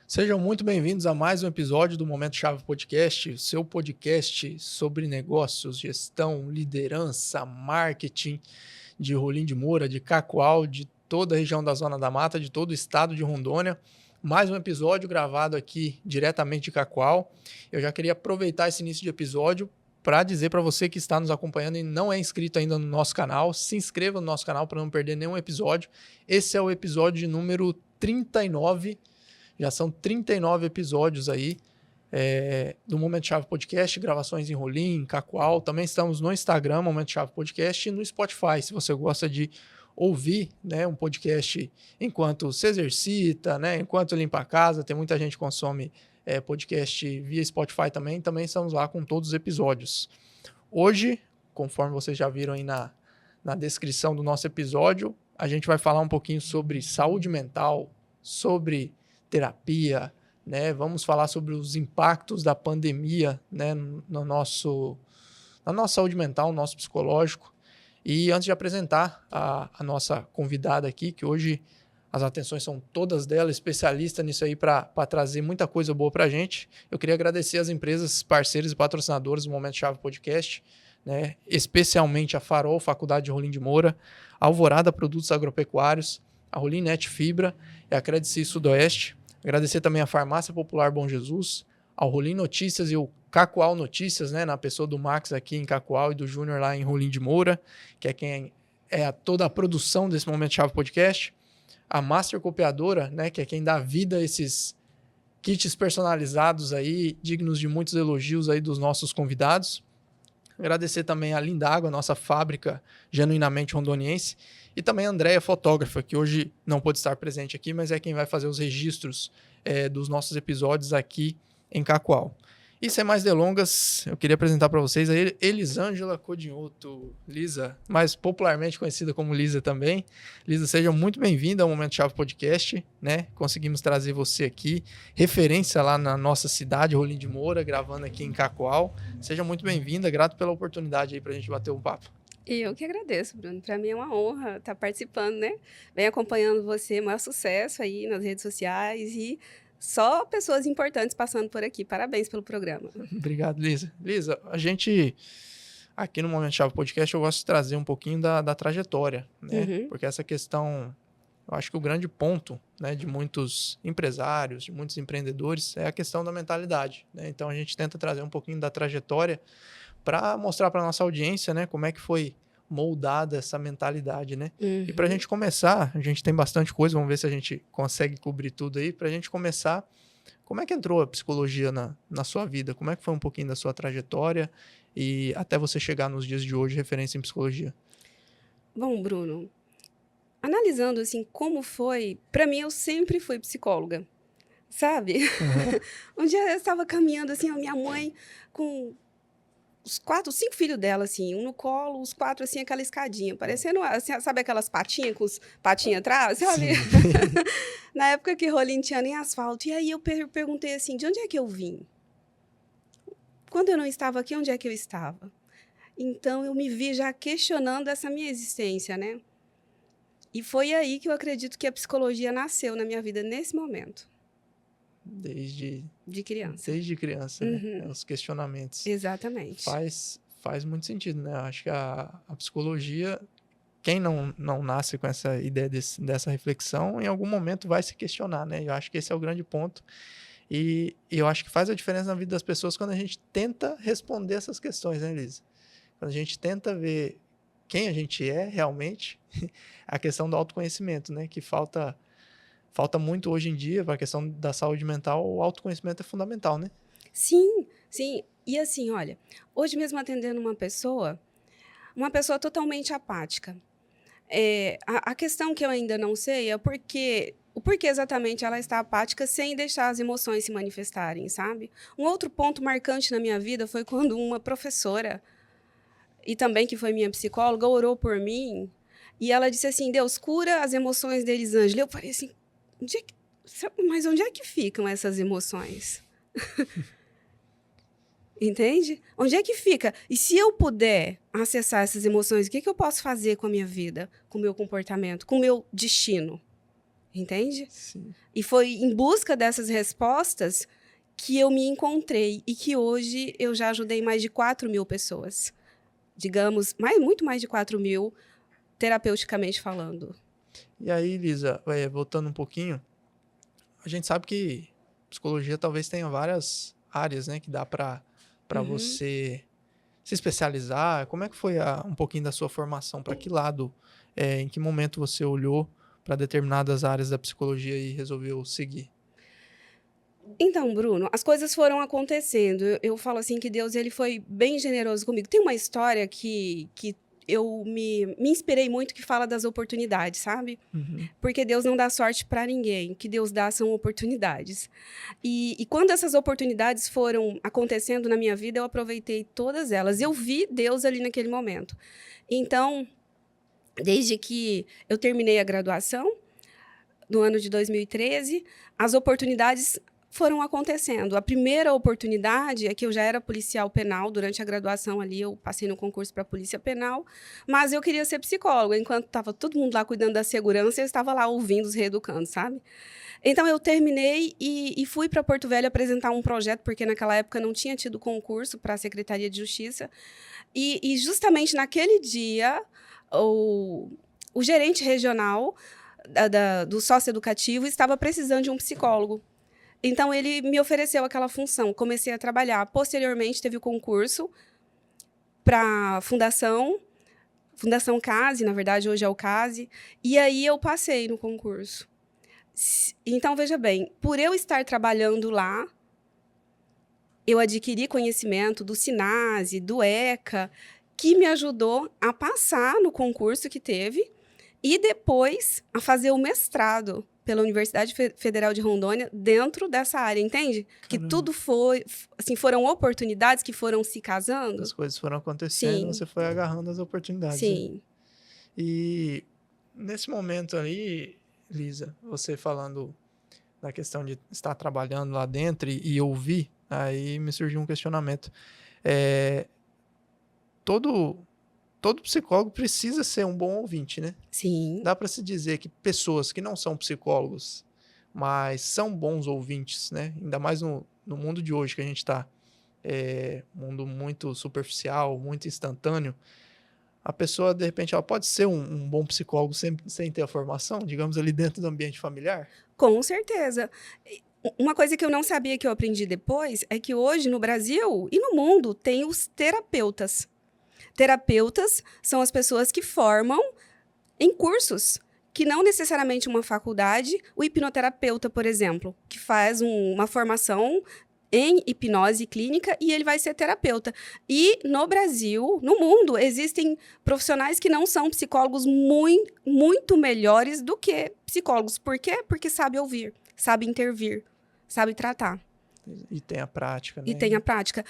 Sejam muito bem-vindos a mais um episódio do Momento Chave Podcast, seu podcast sobre negócios, gestão, liderança, marketing de Rolim de Moura, de Cacoal, de toda a região da Zona da Mata, de todo o estado de Rondônia. Mais um episódio gravado aqui diretamente de Cacoal. Eu já queria aproveitar esse início de episódio para dizer para você que está nos acompanhando e não é inscrito ainda no nosso canal, se inscreva no nosso canal para não perder nenhum episódio. Esse é o episódio de número 39. Já são 39 episódios aí do Momento Chave Podcast, gravações em Rolim, em Cacoal. Também estamos no Instagram, Momento Chave Podcast, e no Spotify, se você gosta de ouvir, né, um podcast enquanto se exercita, né, enquanto limpa a casa. Tem muita gente que consome podcast via Spotify também. Também estamos lá com todos os episódios. Hoje, conforme vocês já viram aí na descrição do nosso episódio, a gente vai falar um pouquinho sobre saúde mental, sobre terapia, né? Vamos falar sobre os impactos da pandemia, né, na nossa saúde mental, no nosso psicológico. E antes de apresentar a nossa convidada aqui, que hoje as atenções são todas dela, especialista nisso aí para trazer muita coisa boa para a gente, eu queria agradecer as empresas parceiras e patrocinadoras do Momento Chave Podcast, né? Especialmente a Farol, Faculdade de Rolim de Moura, a Alvorada Produtos Agropecuários, a Rolim Net Fibra e a Credici Sudoeste. Agradecer também a Farmácia Popular Bom Jesus, ao Rolim Notícias e o Cacoal Notícias, né, na pessoa do Max aqui em Cacoal e do Júnior lá em Rolim de Moura, que é quem toda a produção desse Momento Chave Podcast. A Master Copiadora, né, que é quem dá vida a esses kits personalizados aí, dignos de muitos elogios aí dos nossos convidados. Agradecer também a Lindágua, nossa fábrica genuinamente rondoniense, e também a Andréia, fotógrafa, que hoje não pôde estar presente aqui, mas é quem vai fazer os registros dos nossos episódios aqui em Cacoal. E sem mais delongas, eu queria apresentar para vocês a Elisângela Codinhoto, Lisa, mais popularmente conhecida como Lisa também. Lisa, seja muito bem-vinda ao Momento Chave Podcast, né? Conseguimos trazer você aqui, referência lá na nossa cidade, Rolim de Moura, gravando aqui em Cacoal. Seja muito bem-vinda, grato pela oportunidade aí para a gente bater um papo. E eu que agradeço, Bruno. Para mim é uma honra estar participando, né? Venho acompanhando você, maior sucesso aí nas redes sociais e só pessoas importantes passando por aqui. Parabéns pelo programa. Obrigado, Lisa. Lisa, a gente, aqui no Momento Chave Podcast, eu gosto de trazer um pouquinho da trajetória, né? Uhum. Porque essa questão, eu acho que o grande ponto, né, de muitos empresários, de muitos empreendedores, é a questão da mentalidade, né? Então, a gente tenta trazer um pouquinho da trajetória para mostrar para nossa audiência, né, como é que foi moldada essa mentalidade, né? E para a gente começar, a gente tem bastante coisa, vamos ver se a gente consegue cobrir tudo aí. Para a gente começar, como é que entrou a psicologia na sua vida? Como é que foi um pouquinho da sua trajetória e até você chegar nos dias de hoje, referência em psicologia? Bom, Bruno, analisando assim como foi, para mim eu sempre fui psicóloga, sabe? Uhum. Um dia eu estava caminhando assim, a minha mãe com os 4, 5 filhos dela, assim, um no colo, os 4, assim, aquela escadinha, parecendo, assim, sabe aquelas patinhas com os patinhas atrás, sabe? Sim. Na época que Rolim tinha nem asfalto. E aí eu perguntei assim, de onde é que eu vim? Quando eu não estava aqui, onde é que eu estava? Então, eu me vi já questionando essa minha existência, né? E foi aí que eu acredito que a psicologia nasceu na minha vida, nesse momento, Desde de criança. criança, né? Os questionamentos. Exatamente. Faz muito sentido, né? Eu acho que a psicologia, quem não nasce com essa ideia dessa reflexão, em algum momento vai se questionar, né? Eu acho que esse é o grande ponto. E eu acho que faz a diferença na vida das pessoas quando a gente tenta responder essas questões, né, Elisa? Quando a gente tenta ver quem a gente é realmente, a questão do autoconhecimento, né? Que falta muito hoje em dia para a questão da saúde mental, o autoconhecimento é fundamental, né? Sim, sim. E assim, olha, hoje mesmo atendendo uma pessoa totalmente apática. A questão que eu ainda não sei é o porquê exatamente ela está apática sem deixar as emoções se manifestarem, sabe? Um outro ponto marcante na minha vida foi quando uma professora, e também que foi minha psicóloga, orou por mim, e ela disse assim, Deus, cura as emoções da Elisângela. Eu falei assim, mas onde é que ficam essas emoções? Entende? Onde é que fica? E se eu puder acessar essas emoções, o que eu posso fazer com a minha vida, com o meu comportamento, com o meu destino? entende? Sim. E foi em busca dessas respostas que eu me encontrei e que hoje eu já ajudei mais de 4.000 pessoas. Digamos, muito mais de 4.000, terapeuticamente falando. E aí, Lisa, voltando um pouquinho, a gente sabe que psicologia talvez tenha várias áreas, né, que dá para Uhum. você se especializar. Como é que foi um pouquinho da sua formação? Para que lado, em que momento você olhou para determinadas áreas da psicologia e resolveu seguir? Então, Bruno, as coisas foram acontecendo. Eu falo assim que Deus ele foi bem generoso comigo. Tem uma história que eu me inspirei muito que fala das oportunidades, sabe? Uhum. Porque Deus não dá sorte para ninguém. O que Deus dá são oportunidades. E quando essas oportunidades foram acontecendo na minha vida, eu aproveitei todas elas. Eu vi Deus ali naquele momento. Então, desde que eu terminei a graduação, no ano de 2013, as oportunidades foram acontecendo. A primeira oportunidade é que eu já era policial penal, durante a graduação ali eu passei no concurso para polícia penal, mas eu queria ser psicóloga, enquanto estava todo mundo lá cuidando da segurança, eu estava lá ouvindo os reeducando, sabe? Então eu terminei e fui para Porto Velho apresentar um projeto, porque naquela época não tinha tido concurso para a Secretaria de Justiça, e justamente naquele dia, o gerente regional do socioeducativo estava precisando de um psicólogo. Então, ele me ofereceu aquela função. Comecei a trabalhar. Posteriormente, teve o concurso para a Fundação CASE, na verdade, hoje é o CASE. E aí, eu passei no concurso. Então, veja bem, por eu estar trabalhando lá, eu adquiri conhecimento do SINASE, do ECA, que me ajudou a passar no concurso que teve e depois a fazer o mestrado pela Universidade Federal de Rondônia dentro dessa área, entende? Caramba. Que tudo foi, assim, foram oportunidades que foram se casando. As coisas foram acontecendo, Sim. você foi agarrando as oportunidades. Sim. Né? E nesse momento ali, Lisa, você falando da questão de estar trabalhando lá dentro e ouvir, aí me surgiu um questionamento. Todo psicólogo precisa ser um bom ouvinte, né? Sim. Dá para se dizer que pessoas que não são psicólogos, mas são bons ouvintes, né? Ainda mais no mundo de hoje que a gente está, mundo muito superficial, muito instantâneo, a pessoa, de repente, ela pode ser um bom psicólogo sem ter a formação, digamos, ali dentro do ambiente familiar? Com certeza. Uma coisa que eu não sabia que eu aprendi depois é que hoje no Brasil e no mundo tem os terapeutas. Terapeutas são as pessoas que formam em cursos, que não necessariamente uma faculdade. O hipnoterapeuta, por exemplo, que faz uma formação em hipnose clínica e ele vai ser terapeuta. E no Brasil, no mundo, existem profissionais que não são psicólogos muito melhores do que psicólogos. Por quê? Porque sabe ouvir, sabe intervir, sabe tratar. E tem a prática, né? E tem a prática.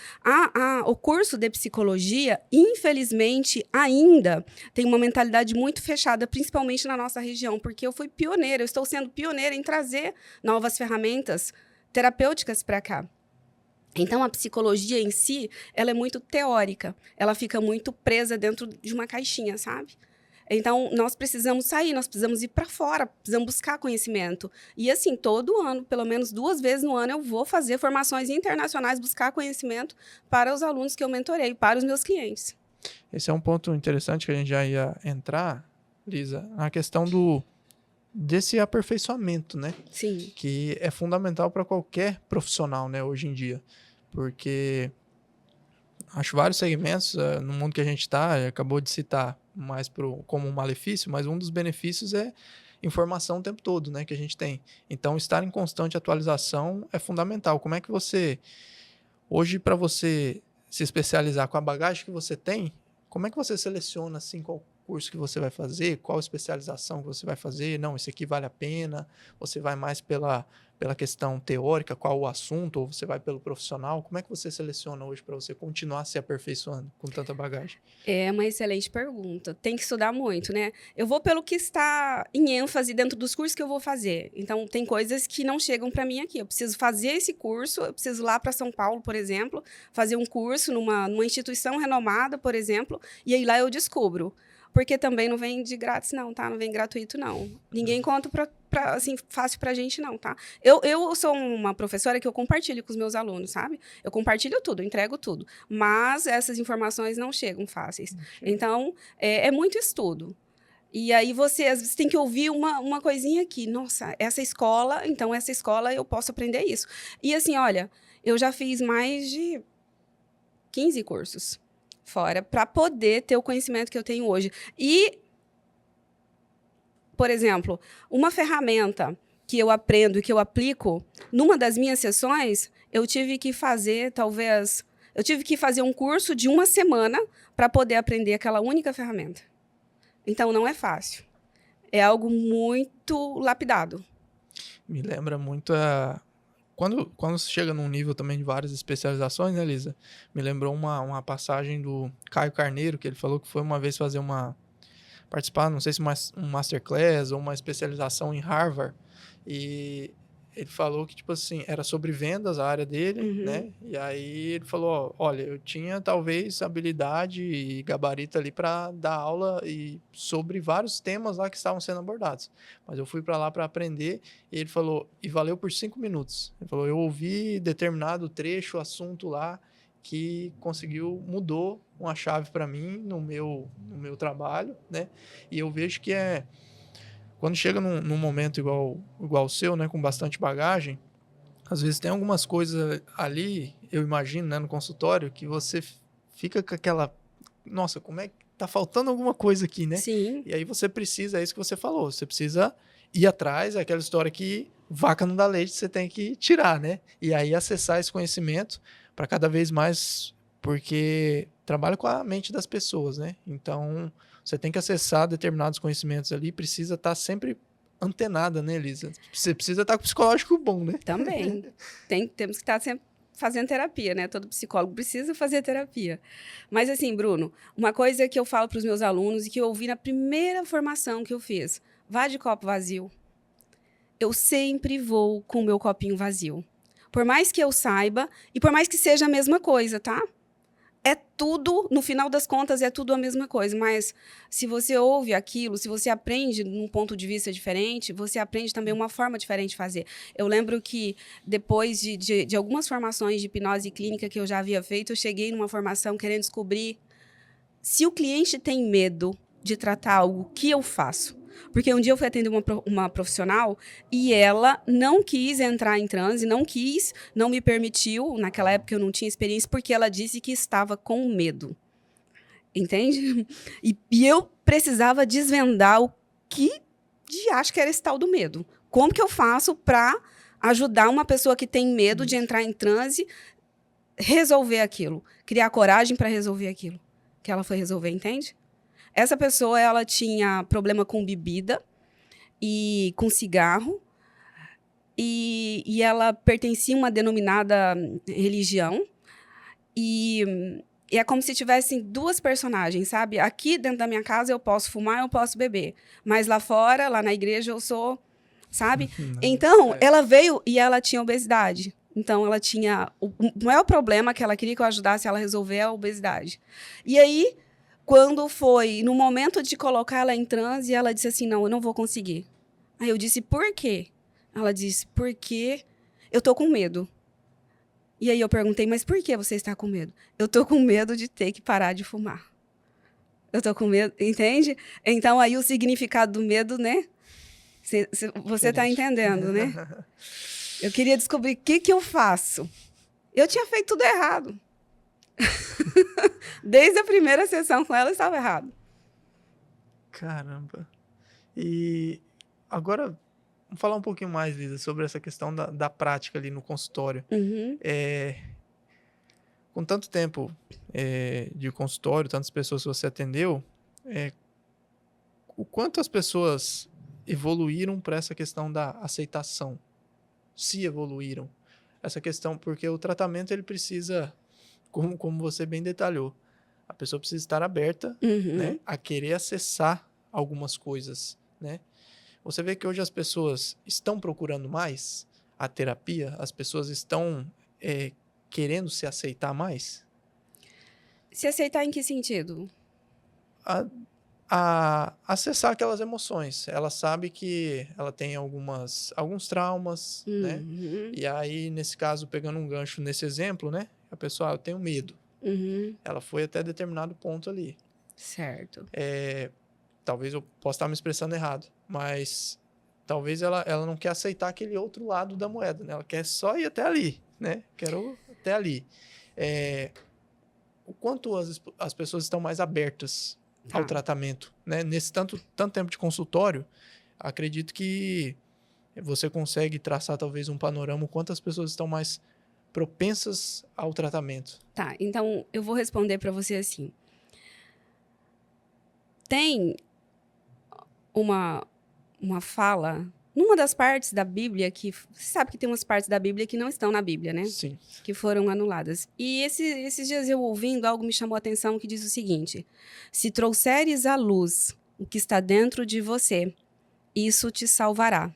O curso de psicologia, infelizmente, ainda tem uma mentalidade muito fechada, principalmente na nossa região, porque eu fui pioneira, eu estou sendo pioneira em trazer novas ferramentas terapêuticas para cá. Então, a psicologia em si, ela é muito teórica, ela fica muito presa dentro de uma caixinha, sabe? Então, nós precisamos sair, nós precisamos ir para fora, precisamos buscar conhecimento. E assim, todo ano, pelo menos 2 vezes no ano, eu vou fazer formações internacionais, buscar conhecimento para os alunos que eu mentorei, para os meus clientes. Esse é um ponto interessante que a gente já ia entrar, Lisa, na questão desse aperfeiçoamento, né? Sim. Que é fundamental para qualquer profissional, né, hoje em dia. Porque acho vários segmentos no mundo que a gente está, acabou de citar mais como um malefício, mas um dos benefícios é informação o tempo todo, né, que a gente tem. Então, estar em constante atualização é fundamental. Como é que você, hoje, para você se especializar com a bagagem que você tem, como é que você seleciona, assim, qual curso que você vai fazer, qual especialização que você vai fazer? Não, esse aqui vale a pena, você vai mais pela questão teórica, qual o assunto, ou você vai pelo profissional? Como é que você seleciona hoje para você continuar se aperfeiçoando com tanta bagagem? É uma excelente pergunta. Tem que estudar muito, né? Eu vou pelo que está em ênfase dentro dos cursos que eu vou fazer. Então, tem coisas que não chegam para mim aqui. Eu preciso fazer esse curso, eu preciso ir lá para São Paulo, por exemplo, fazer um curso numa instituição renomada, por exemplo, e aí lá eu descubro. Porque também não vem de grátis, não, tá? Não vem gratuito, não. Ninguém conta assim, fácil pra gente, não, tá? Eu sou uma professora que eu compartilho com os meus alunos, sabe? Eu compartilho tudo, eu entrego tudo. Mas essas informações não chegam fáceis. Então, é muito estudo. E aí você, às vezes, tem que ouvir uma coisinha aqui. Nossa, essa escola eu posso aprender isso. E assim, olha, eu já fiz mais de 15 cursos fora para poder ter o conhecimento que eu tenho hoje. E, por exemplo, uma ferramenta que eu aprendo e que eu aplico, numa das minhas sessões, eu tive que fazer, um curso de uma semana para poder aprender aquela única ferramenta. Então, não é fácil. É algo muito lapidado. Me lembra muito Quando você chega num nível também de várias especializações, né, Lisa? Me lembrou uma passagem do Caio Carneiro, que ele falou que foi uma vez participar, não sei se um masterclass ou uma especialização em Harvard, e ele falou que, tipo assim, era sobre vendas a área dele, né? E aí ele falou, ó, olha, eu tinha talvez habilidade e gabarito ali para dar aula e sobre vários temas lá que estavam sendo abordados. Mas eu fui para lá para aprender e ele falou, e valeu por 5 minutos. Ele falou, eu ouvi determinado trecho, assunto lá, que mudou uma chave para mim no meu trabalho, né? E eu vejo que quando chega num momento igual o seu, né, com bastante bagagem, às vezes tem algumas coisas ali, eu imagino, né, no consultório, que você fica com aquela, nossa, como é que tá faltando alguma coisa aqui, né? Sim. E aí você precisa, é isso que você falou, você precisa ir atrás, é aquela história que vaca não dá leite, você tem que tirar, né? E aí acessar esse conhecimento para cada vez mais, porque trabalha com a mente das pessoas, né? Então, você tem que acessar determinados conhecimentos ali, precisa estar sempre antenada, né, Elisa? Você precisa estar com o psicológico bom, né? Também. Temos que estar sempre fazendo terapia, né? Todo psicólogo precisa fazer terapia. Mas assim, Bruno, uma coisa que eu falo para os meus alunos e que eu ouvi na primeira formação que eu fiz, vá de copo vazio. Eu sempre vou com o meu copinho vazio. Por mais que eu saiba e por mais que seja a mesma coisa, tá? É tudo, no final das contas, é tudo a mesma coisa. Mas se você ouve aquilo, se você aprende num ponto de vista diferente, você aprende também uma forma diferente de fazer. Eu lembro que depois de algumas formações de hipnose clínica que eu já havia feito, eu cheguei numa formação querendo descobrir se o cliente tem medo de tratar algo, o que eu faço? Porque um dia eu fui atender uma profissional e ela não quis entrar em transe, não me permitiu. Naquela época eu não tinha experiência, porque ela disse que estava com medo. Entende? E eu precisava desvendar o que acho que era esse tal do medo. Como que eu faço para ajudar uma pessoa que tem medo de entrar em transe, resolver aquilo, criar coragem para resolver aquilo que ela foi resolver, entende? Essa pessoa, ela tinha problema com bebida e com cigarro, e ela pertencia a uma denominada religião, e é como se tivessem duas personagens, sabe? Aqui dentro da minha casa eu posso fumar, eu posso beber, mas lá fora, lá na igreja, eu sou, sabe? Então, ela veio e ela tinha obesidade. Então, ela tinha... O maior problema que ela queria que eu ajudasse ela a resolver é a obesidade. E aí, quando foi no momento de colocar ela em transe, ela disse assim, não, eu não vou conseguir. Aí eu disse, por quê? Ela disse, porque eu tô com medo. E aí eu perguntei, mas por que você está com medo? Eu tô com medo de ter que parar de fumar. Eu tô com medo, entende? Então, aí o significado do medo, né? Você tá entendendo, né? Eu queria descobrir o que eu faço. Eu tinha feito tudo errado. Desde a primeira sessão com ela, estava errado. Caramba. E agora, vamos falar um pouquinho mais, Lisa, sobre essa questão da prática ali no consultório. Uhum. Com tanto tempo de consultório, tantas pessoas que você atendeu, o quanto as pessoas evoluíram para essa questão da aceitação? Se evoluíram. Essa questão, porque o tratamento ele precisa, como você bem detalhou, a pessoa precisa estar aberta, né, a querer acessar algumas coisas, né? Você vê que hoje as pessoas estão procurando mais a terapia, as pessoas estão querendo se aceitar mais? Se aceitar em que sentido? a acessar aquelas emoções. Ela sabe que ela tem alguns traumas, né? Uhum. E aí, nesse caso, pegando um gancho nesse exemplo, né? A pessoa, eu tenho medo. Uhum. Ela foi até determinado ponto ali. Certo. Talvez eu possa estar me expressando errado, mas talvez ela não quer aceitar aquele outro lado da moeda, né? Ela quer só ir até ali, né? Quero até ali. O quanto as pessoas estão mais abertas ao Tá. tratamento, né? Nesse tanto tempo de consultório, acredito que você consegue traçar talvez um panorama o quanto as pessoas estão mais propensas ao tratamento. Tá, então eu vou responder para você assim. Tem uma fala numa das partes da Bíblia que você sabe que tem umas partes da Bíblia que não estão na Bíblia, né? Sim. Que foram anuladas. E esses dias eu ouvindo algo me chamou a atenção que diz o seguinte: se trouxeres à luz o que está dentro de você, isso te salvará.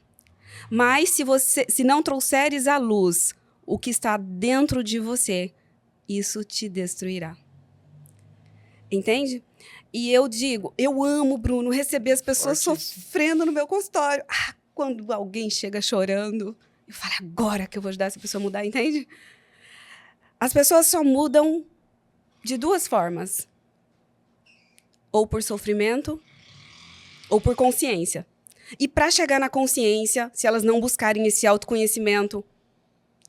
Mas se não trouxeres à luz o que está dentro de você, isso te destruirá. Entende? E eu digo, eu amo, Bruno, receber as pessoas Fortíssimo. sofrendo no meu consultório. Quando alguém chega chorando, eu falo, agora que eu vou ajudar essa pessoa a mudar, entende? As pessoas só mudam de duas formas. Ou por sofrimento, ou por consciência. E para chegar na consciência, se elas não buscarem esse autoconhecimento,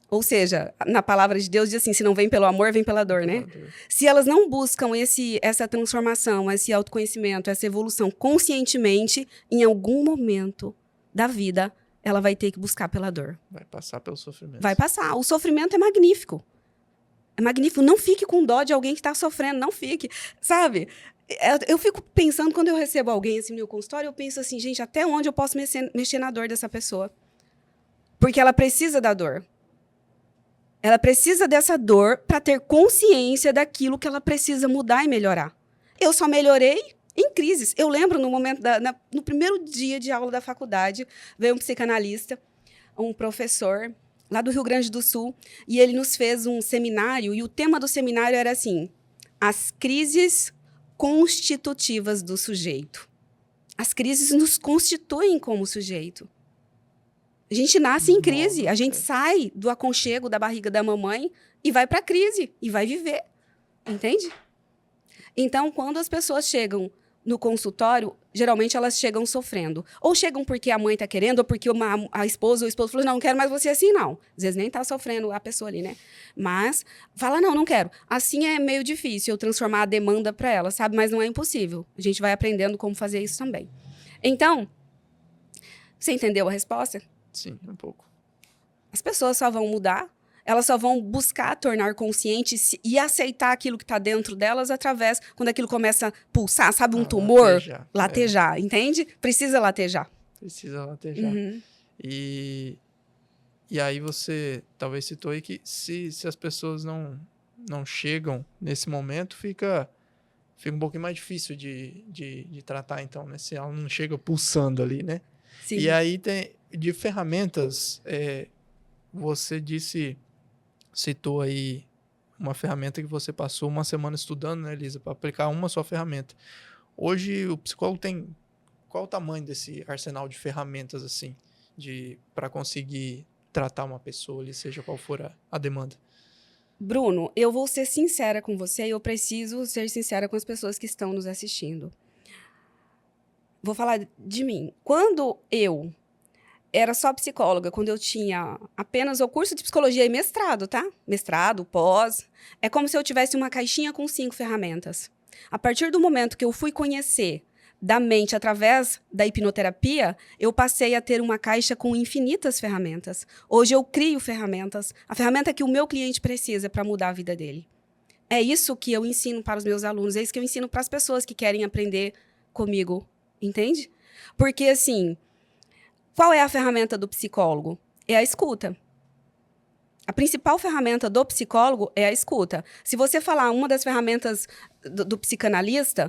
ou seja, na palavra de Deus diz assim, se não vem pelo amor, vem pela dor, né? Se elas não buscam essa transformação, esse autoconhecimento, essa evolução conscientemente, em algum momento da vida, ela vai ter que buscar pela dor. Vai passar pelo sofrimento. Vai passar. O sofrimento é magnífico. É magnífico. Não fique com dó de alguém que está sofrendo. Não fique. Sabe? Eu fico pensando, quando eu recebo alguém assim no meu consultório, eu penso assim, gente, até onde eu posso mexer na dor dessa pessoa? Porque ela precisa da dor. Ela precisa dessa dor para ter consciência daquilo que ela precisa mudar e melhorar. Eu só melhorei em crises. Eu lembro no momento no primeiro dia de aula da faculdade, veio um psicanalista, um professor lá do Rio Grande do Sul, e ele nos fez um seminário, e o tema do seminário era assim: as crises constitutivas do sujeito. As crises nos constituem como sujeito. A gente nasce em crise, a gente sai do aconchego da barriga da mamãe e vai para a crise, e vai viver, entende? Então, quando as pessoas chegam no consultório, geralmente elas chegam sofrendo. Ou chegam porque a mãe está querendo, ou porque a esposa ou o esposo falou, não quero mais você assim, não. Às vezes nem está sofrendo a pessoa ali, né? Mas fala, não quero. Assim é meio difícil eu transformar a demanda para ela, sabe? Mas não é impossível. A gente vai aprendendo como fazer isso também. Então, você entendeu a resposta? Sim, um pouco. As pessoas só vão mudar, elas só vão buscar tornar conscientes e aceitar aquilo que está dentro delas através, quando aquilo começa a pulsar, sabe, um tumor? Latejar, entende? Precisa latejar. Precisa latejar. Uhum. E aí você talvez citou aí que se as pessoas não chegam nesse momento, fica um pouquinho mais difícil de tratar, então, né? Se ela não chega pulsando ali, né? Sim. E aí de ferramentas, você citou aí uma ferramenta que você passou uma semana estudando, né, Elisa, para aplicar uma só ferramenta. Hoje o psicólogo tem qual o tamanho desse arsenal de ferramentas assim, para conseguir tratar uma pessoa ali, seja qual for a demanda? Bruno, eu vou ser sincera com você e eu preciso ser sincera com as pessoas que estão nos assistindo. Vou falar de mim. Quando eu era só psicóloga, quando eu tinha apenas o curso de psicologia e mestrado, tá? Mestrado, pós. É como se eu tivesse uma caixinha com 5 ferramentas. A partir do momento que eu fui conhecer da mente através da hipnoterapia, eu passei a ter uma caixa com infinitas ferramentas. Hoje eu crio ferramentas, a ferramenta que o meu cliente precisa para mudar a vida dele. É isso que eu ensino para os meus alunos, é isso que eu ensino para as pessoas que querem aprender comigo, entende? Porque, assim, qual é a ferramenta do psicólogo? É a escuta. A principal ferramenta do psicólogo é a escuta. Se você falar uma das ferramentas do psicanalista,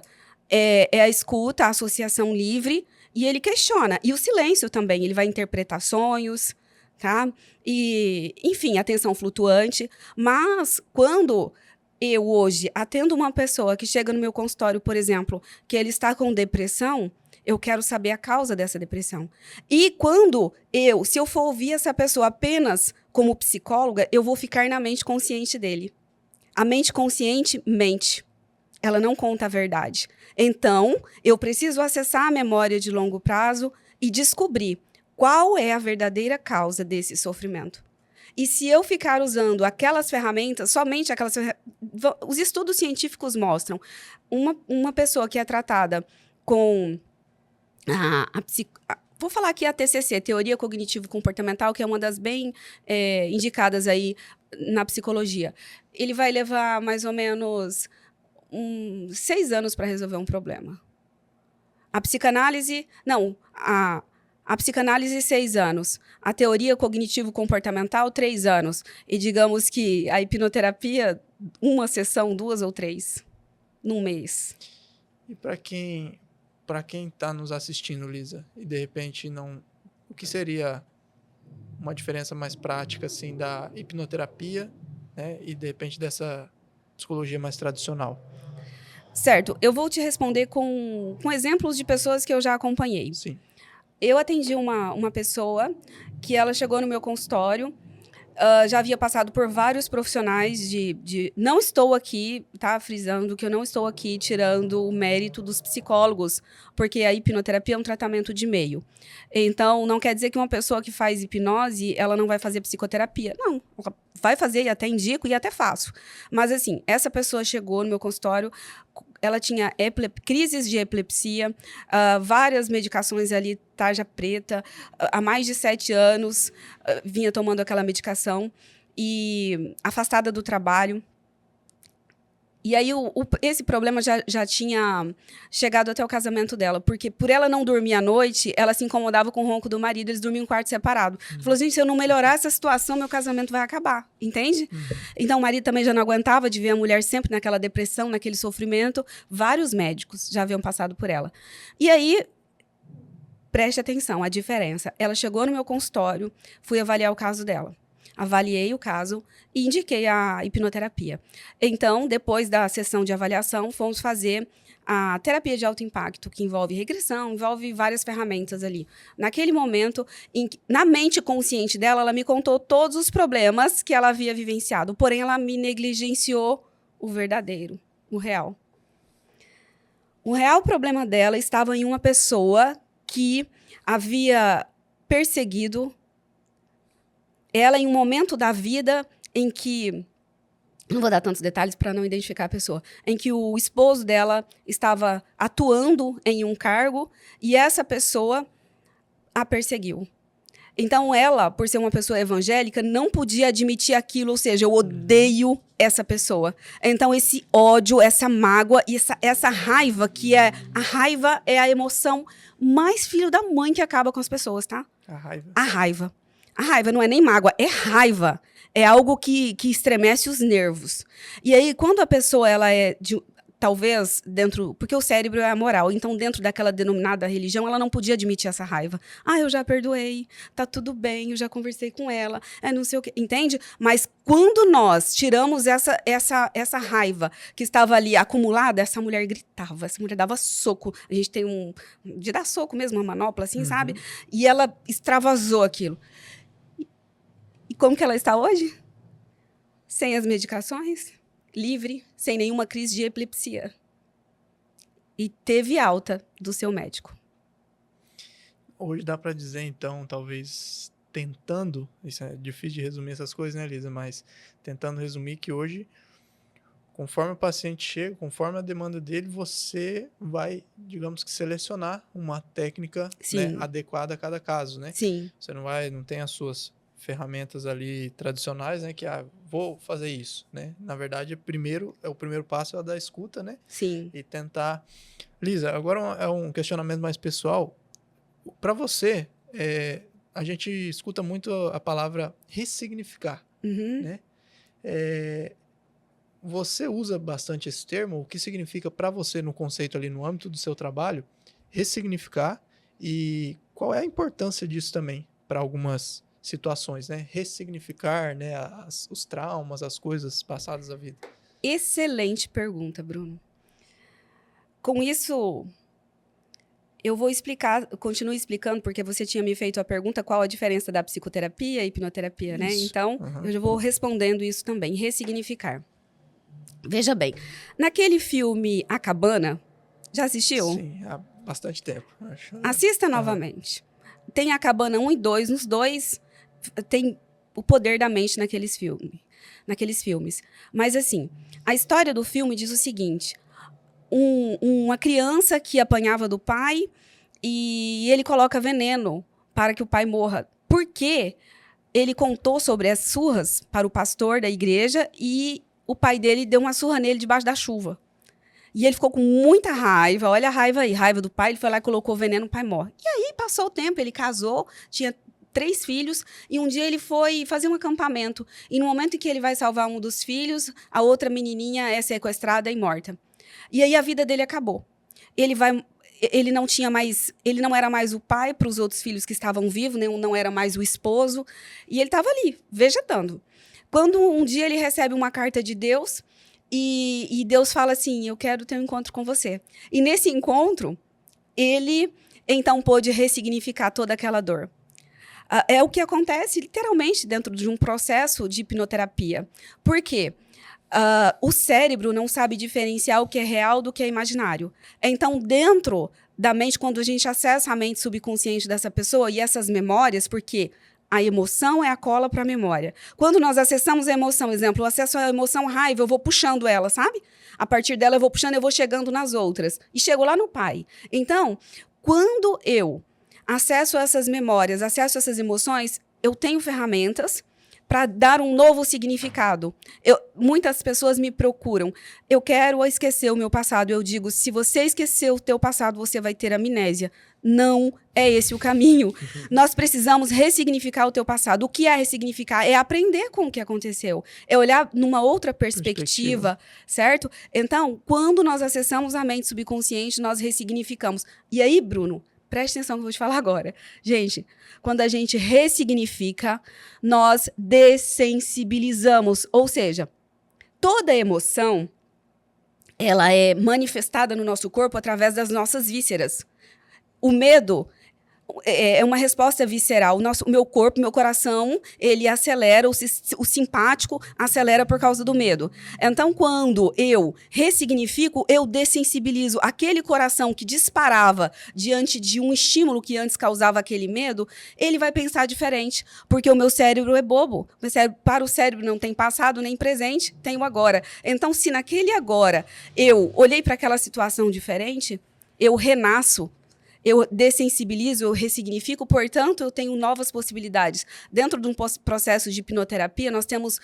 é a escuta, a associação livre, e ele questiona. E o silêncio também, ele vai interpretar sonhos, tá? E, enfim, atenção flutuante. Mas, quando eu hoje atendo uma pessoa que chega no meu consultório, por exemplo, que ele está com depressão, eu quero saber a causa dessa depressão. E se eu for ouvir essa pessoa apenas como psicóloga, eu vou ficar na mente consciente dele. A mente consciente mente. Ela não conta a verdade. Então, eu preciso acessar a memória de longo prazo e descobrir qual é a verdadeira causa desse sofrimento. E se eu ficar usando aquelas ferramentas, somente aquelas ferramentas, os estudos científicos mostram uma pessoa que é tratada com vou falar aqui a TCC, Teoria Cognitivo-Comportamental, que é uma das bem indicadas aí na psicologia. Ele vai levar mais ou menos 6 anos para resolver um problema. A psicanálise, não, a psicanálise, 6 anos. A teoria cognitivo-comportamental, 3 anos. E digamos que a hipnoterapia, 1 sessão, 2 ou 3, num mês. E para quem está nos assistindo, Lisa, e de repente não... O que seria uma diferença mais prática, assim, da hipnoterapia, né, e de repente dessa psicologia mais tradicional? Certo. Eu vou te responder com exemplos de pessoas que eu já acompanhei. Sim. Eu atendi uma pessoa que ela chegou no meu consultório, já havia passado por vários profissionais Não estou aqui, tá, frisando que eu não estou aqui tirando o mérito dos psicólogos, porque a hipnoterapia é um tratamento de meio. Então, não quer dizer que uma pessoa que faz hipnose, ela não vai fazer psicoterapia. Não, ela vai fazer e até indico e até faço. Mas, assim, essa pessoa chegou no meu consultório, ela tinha crises de epilepsia, várias medicações ali, tarja preta, há mais de 7 anos, vinha tomando aquela medicação e afastada do trabalho. E aí, esse problema já tinha chegado até o casamento dela, porque por ela não dormir à noite, ela se incomodava com o ronco do marido, eles dormiam em quarto separado. Falou, gente, se eu não melhorar essa situação, meu casamento vai acabar, entende? Então, o marido também já não aguentava de ver a mulher sempre naquela depressão, naquele sofrimento. Vários médicos já haviam passado por ela. E aí, preste atenção, a diferença. Ela chegou no meu consultório, fui avaliar o caso dela. Avaliei o caso e indiquei a hipnoterapia. Então, depois da sessão de avaliação, fomos fazer a terapia de alto impacto, que envolve regressão, envolve várias ferramentas ali. Naquele momento, na mente consciente dela, ela me contou todos os problemas que ela havia vivenciado, porém ela me negligenciou o verdadeiro, o real. O real problema dela estava em uma pessoa que havia perseguido ela em um momento da vida em que, não vou dar tantos detalhes para não identificar a pessoa, em que o esposo dela estava atuando em um cargo e essa pessoa a perseguiu. Então, ela, por ser uma pessoa evangélica, não podia admitir aquilo, ou seja, eu odeio essa pessoa. Então, esse ódio, essa mágoa e essa raiva, a raiva é a emoção mais filho da mãe que acaba com as pessoas, tá? A raiva. A raiva. A raiva não é nem mágoa, é raiva. É algo que estremece os nervos. E aí, quando a pessoa ela é talvez dentro... Porque o cérebro é a moral. Então, dentro daquela denominada religião, ela não podia admitir essa raiva. Eu já perdoei, tá tudo bem, eu já conversei com ela, não sei o quê. Entende? Mas quando nós tiramos essa raiva que estava ali acumulada, essa mulher gritava, essa mulher dava soco. A gente tem de dar soco mesmo, uma manopla assim, sabe? E ela extravasou aquilo. E como que ela está hoje? Sem as medicações, livre, sem nenhuma crise de epilepsia. E teve alta do seu médico. Hoje dá para dizer, então, talvez tentando, isso é difícil de resumir essas coisas, né, Lisa? Mas tentando resumir que hoje, conforme o paciente chega, conforme a demanda dele, você vai, digamos que, selecionar uma técnica, né, adequada a cada caso, né? Sim. Você não tem as suas ferramentas ali tradicionais, né, que vou fazer isso, né? Na verdade, o primeiro passo é o da escuta, né? Sim. E tentar... Lisa, agora é um questionamento mais pessoal. Para você, a gente escuta muito a palavra ressignificar, né? Você usa bastante esse termo? O que significa para você no conceito ali no âmbito do seu trabalho ressignificar e qual é a importância disso também para algumas situações, né? Ressignificar, né, os traumas, as coisas passadas da vida. excelente pergunta, Bruno. Com isso, eu vou explicar, continuo explicando, porque você tinha me feito a pergunta qual a diferença da psicoterapia e hipnoterapia, né? Isso. Então, eu já vou respondendo isso também, ressignificar. Veja bem, naquele filme A Cabana, já assistiu? Sim, há bastante tempo. Acho. Assista novamente. Tem A Cabana 1 e 2, nos dois tem o poder da mente naqueles filmes. Mas assim, a história do filme diz o seguinte: uma criança que apanhava do pai e ele coloca veneno para que o pai morra. Por quê? Ele contou sobre as surras para o pastor da igreja e o pai dele deu uma surra nele debaixo da chuva. E ele ficou com muita raiva, olha a raiva aí, raiva do pai, ele foi lá e colocou veneno, o pai morre. E aí passou o tempo, ele casou, tinha 3 filhos, e um dia ele foi fazer um acampamento. E no momento em que ele vai salvar um dos filhos, a outra menininha é sequestrada e morta. E aí a vida dele acabou. Ele não era mais o pai para os outros filhos que estavam vivos, não era mais o esposo, e ele estava ali, vegetando. Quando um dia ele recebe uma carta de Deus, e Deus fala assim: eu quero ter um encontro com você. E nesse encontro, ele então pôde ressignificar toda aquela dor. É o que acontece literalmente dentro de um processo de hipnoterapia. Por quê? O cérebro não sabe diferenciar o que é real do que é imaginário. Então, dentro da mente, quando a gente acessa a mente subconsciente dessa pessoa e essas memórias, porque a emoção é a cola para a memória. Quando nós acessamos a emoção, exemplo, eu acesso a emoção raiva, eu vou puxando ela, sabe? A partir dela eu vou puxando, eu vou chegando nas outras. E chego lá no pai. Então, quando eu acesso essas memórias, acesso essas emoções, eu tenho ferramentas para dar um novo significado. Muitas pessoas me procuram. Eu quero esquecer o meu passado. Eu digo, se você esquecer o teu passado, você vai ter amnésia. Não é esse o caminho. Nós precisamos ressignificar o teu passado. O que é ressignificar? É aprender com o que aconteceu. É olhar numa outra perspectiva, certo? Então, quando nós acessamos a mente subconsciente, nós ressignificamos. E aí, Bruno, preste atenção que eu vou te falar agora. Gente, quando a gente ressignifica, nós dessensibilizamos. Ou seja, toda emoção, ela é manifestada no nosso corpo através das nossas vísceras. O medo é uma resposta visceral. O meu corpo, meu coração, ele acelera, o simpático acelera por causa do medo. Então, quando eu ressignifico, eu dessensibilizo. Aquele coração que disparava diante de um estímulo que antes causava aquele medo, ele vai pensar diferente, porque o meu cérebro é bobo. Para o cérebro não tem passado nem presente, tem o agora. Então, se naquele agora eu olhei para aquela situação diferente, eu renasço. Eu dessensibilizo, eu ressignifico, portanto, eu tenho novas possibilidades. Dentro de um processo de hipnoterapia, nós temos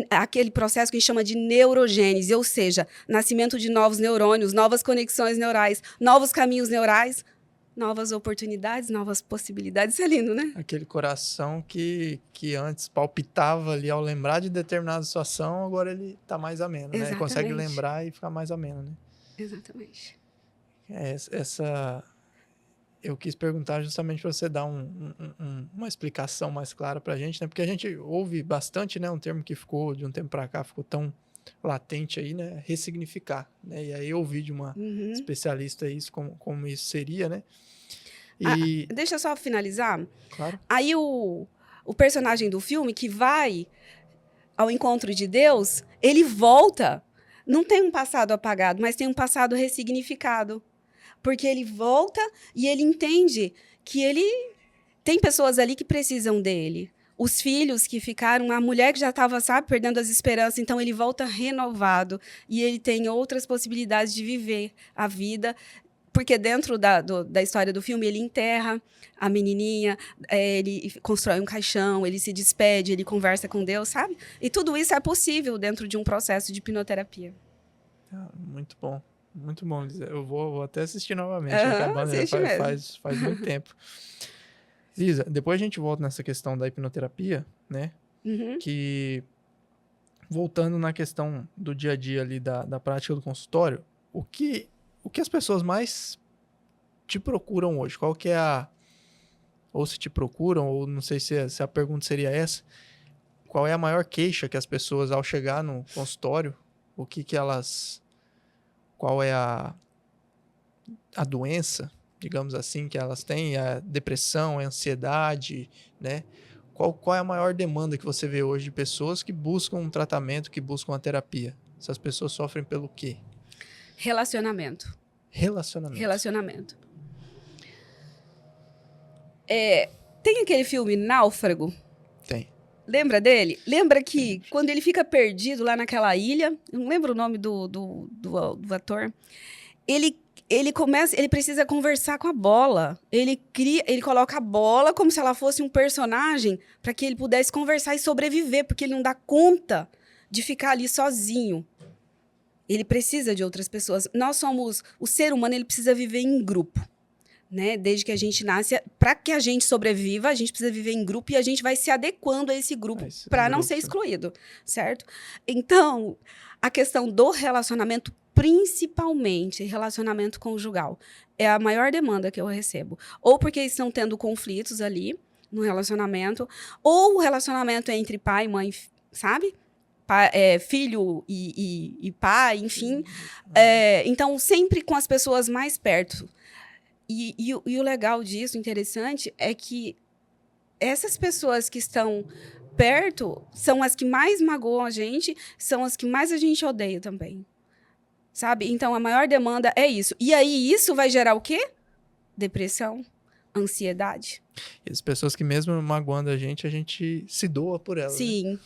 aquele processo que a gente chama de neurogênese, ou seja, nascimento de novos neurônios, novas conexões neurais, novos caminhos neurais, novas oportunidades, novas possibilidades. Isso é lindo, né? Aquele coração que antes palpitava ali ao lembrar de determinada situação, agora ele está mais ameno, né? Ele consegue lembrar e ficar mais ameno, né? Exatamente. Eu quis perguntar justamente para você dar uma explicação mais clara para a gente, né? Porque a gente ouve bastante, né? Um termo que ficou, de um tempo para cá, ficou tão latente aí, né? Ressignificar, né? E aí eu ouvi de uma especialista isso, como isso seria, né? Deixa eu só finalizar. Claro. Aí o personagem do filme que vai ao encontro de Deus, ele volta. Não tem um passado apagado, mas tem um passado ressignificado. Porque ele volta e ele entende que ele tem pessoas ali que precisam dele. Os filhos que ficaram, a mulher que já estava, sabe, perdendo as esperanças. Então, ele volta renovado e ele tem outras possibilidades de viver a vida. Porque dentro da história do filme, ele enterra a menininha, ele constrói um caixão, ele se despede, ele conversa com Deus, sabe? E tudo isso é possível dentro de um processo de hipnoterapia. Muito bom. Muito bom, Lisa. Eu vou até assistir novamente. Acabando, faz muito tempo. Lisa, depois a gente volta nessa questão da hipnoterapia, né? Que, voltando na questão do dia a dia ali da prática do consultório, o que as pessoas mais te procuram hoje? Qual que é ou se te procuram, ou não sei se a pergunta seria essa, qual é a maior queixa que as pessoas, ao chegar no consultório, o que elas... Qual é a doença, digamos assim, que elas têm, a depressão, a ansiedade, né? Qual é a maior demanda que você vê hoje de pessoas que buscam um tratamento, que buscam uma terapia? Essas pessoas sofrem pelo quê? Relacionamento. Relacionamento. Relacionamento. Tem aquele filme Náufrago? Tem. Lembra dele? Lembra que quando ele fica perdido lá naquela ilha, eu não lembro o nome do ator, ele precisa conversar com a bola. Ele coloca a bola como se ela fosse um personagem para que ele pudesse conversar e sobreviver, porque ele não dá conta de ficar ali sozinho. Ele precisa de outras pessoas. O ser humano, ele precisa viver em grupo, né? Desde que a gente nasce, para que a gente sobreviva, a gente precisa viver em grupo e a gente vai se adequando a esse grupo para não ser excluído, certo? Então, a questão do relacionamento, principalmente relacionamento conjugal, é a maior demanda que eu recebo. Ou porque estão tendo conflitos ali no relacionamento, ou o relacionamento entre pai e mãe, sabe? Filho e pai, enfim. Então, sempre com as pessoas mais perto. E o legal disso, interessante, é que essas pessoas que estão perto são as que mais magoam a gente, são as que mais a gente odeia também. Sabe? Então, a maior demanda é isso. E aí, isso vai gerar o quê? Depressão, ansiedade. E as pessoas que mesmo magoando a gente se doa por elas. Sim. Né?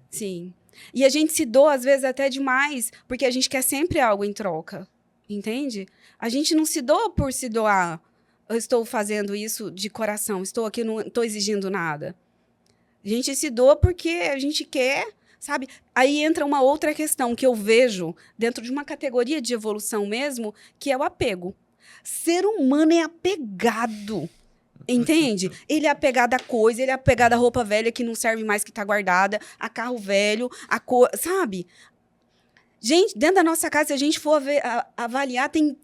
Sim. E a gente se doa, às vezes, até demais, porque a gente quer sempre algo em troca. Entende? A gente não se doa por se doar. Eu estou fazendo isso de coração, estou aqui, não estou exigindo nada. A gente se doa porque a gente quer, sabe? Aí entra uma outra questão que eu vejo dentro de uma categoria de evolução mesmo, que é o apego. Ser humano é apegado. Entende? Ele é apegado a coisa, ele é apegado a roupa velha que não serve mais, que tá guardada, a carro velho, sabe? Gente, dentro da nossa casa, se a gente for avaliar, tem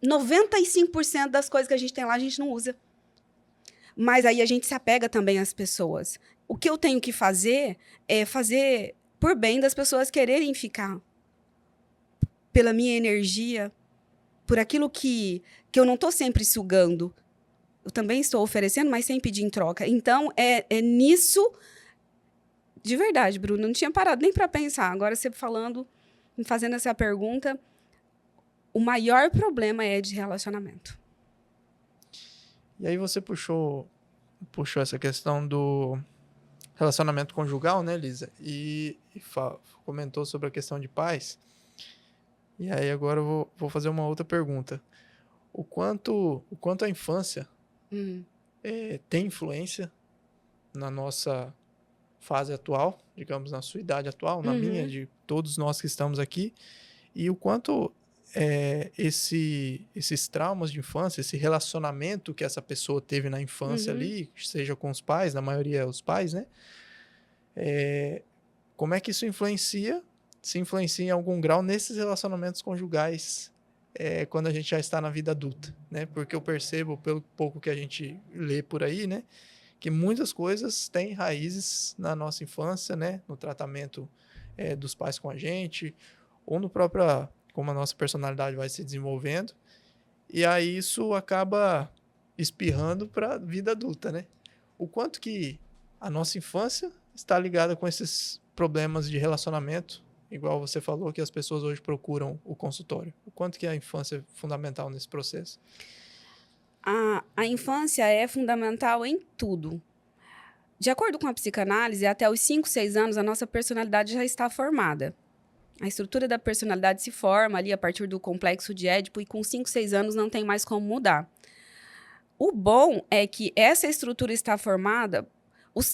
95% das coisas que a gente tem lá, a gente não usa. Mas aí a gente se apega também às pessoas. O que eu tenho que fazer é fazer por bem das pessoas quererem ficar. Pela minha energia, por aquilo que eu não estou sempre sugando. Eu também estou oferecendo, mas sem pedir em troca. Então, é nisso... De verdade, Bruno, não tinha parado nem para pensar. Agora, você falando, me fazendo essa pergunta, o maior problema é de relacionamento. E aí você puxou essa questão do relacionamento conjugal, né, Lisa? E comentou sobre a questão de pais. E aí agora eu vou fazer uma outra pergunta. O quanto a infância tem influência na nossa fase atual, digamos, na sua idade atual, na minha, de todos nós que estamos aqui, e o quanto esses traumas de infância, esse relacionamento que essa pessoa teve na infância ali, seja com os pais, na maioria os pais, né? Como é que isso se influencia em algum grau nesses relacionamentos conjugais quando a gente já está na vida adulta, né? Porque eu percebo, pelo pouco que a gente lê por aí, né? Que muitas coisas têm raízes na nossa infância, né? No tratamento dos pais com a gente, ou no próprio... como a nossa personalidade vai se desenvolvendo, e aí isso acaba espirrando para a vida adulta, né? O quanto que a nossa infância está ligada com esses problemas de relacionamento, igual você falou que as pessoas hoje procuram o consultório. O quanto que a infância é fundamental nesse processo? A infância é fundamental em tudo. De acordo com a psicanálise, até os 5, 6 anos, a nossa personalidade já está formada. A estrutura da personalidade se forma ali a partir do complexo de Édipo e com 5, 6 anos não tem mais como mudar. O bom é que essa estrutura está formada,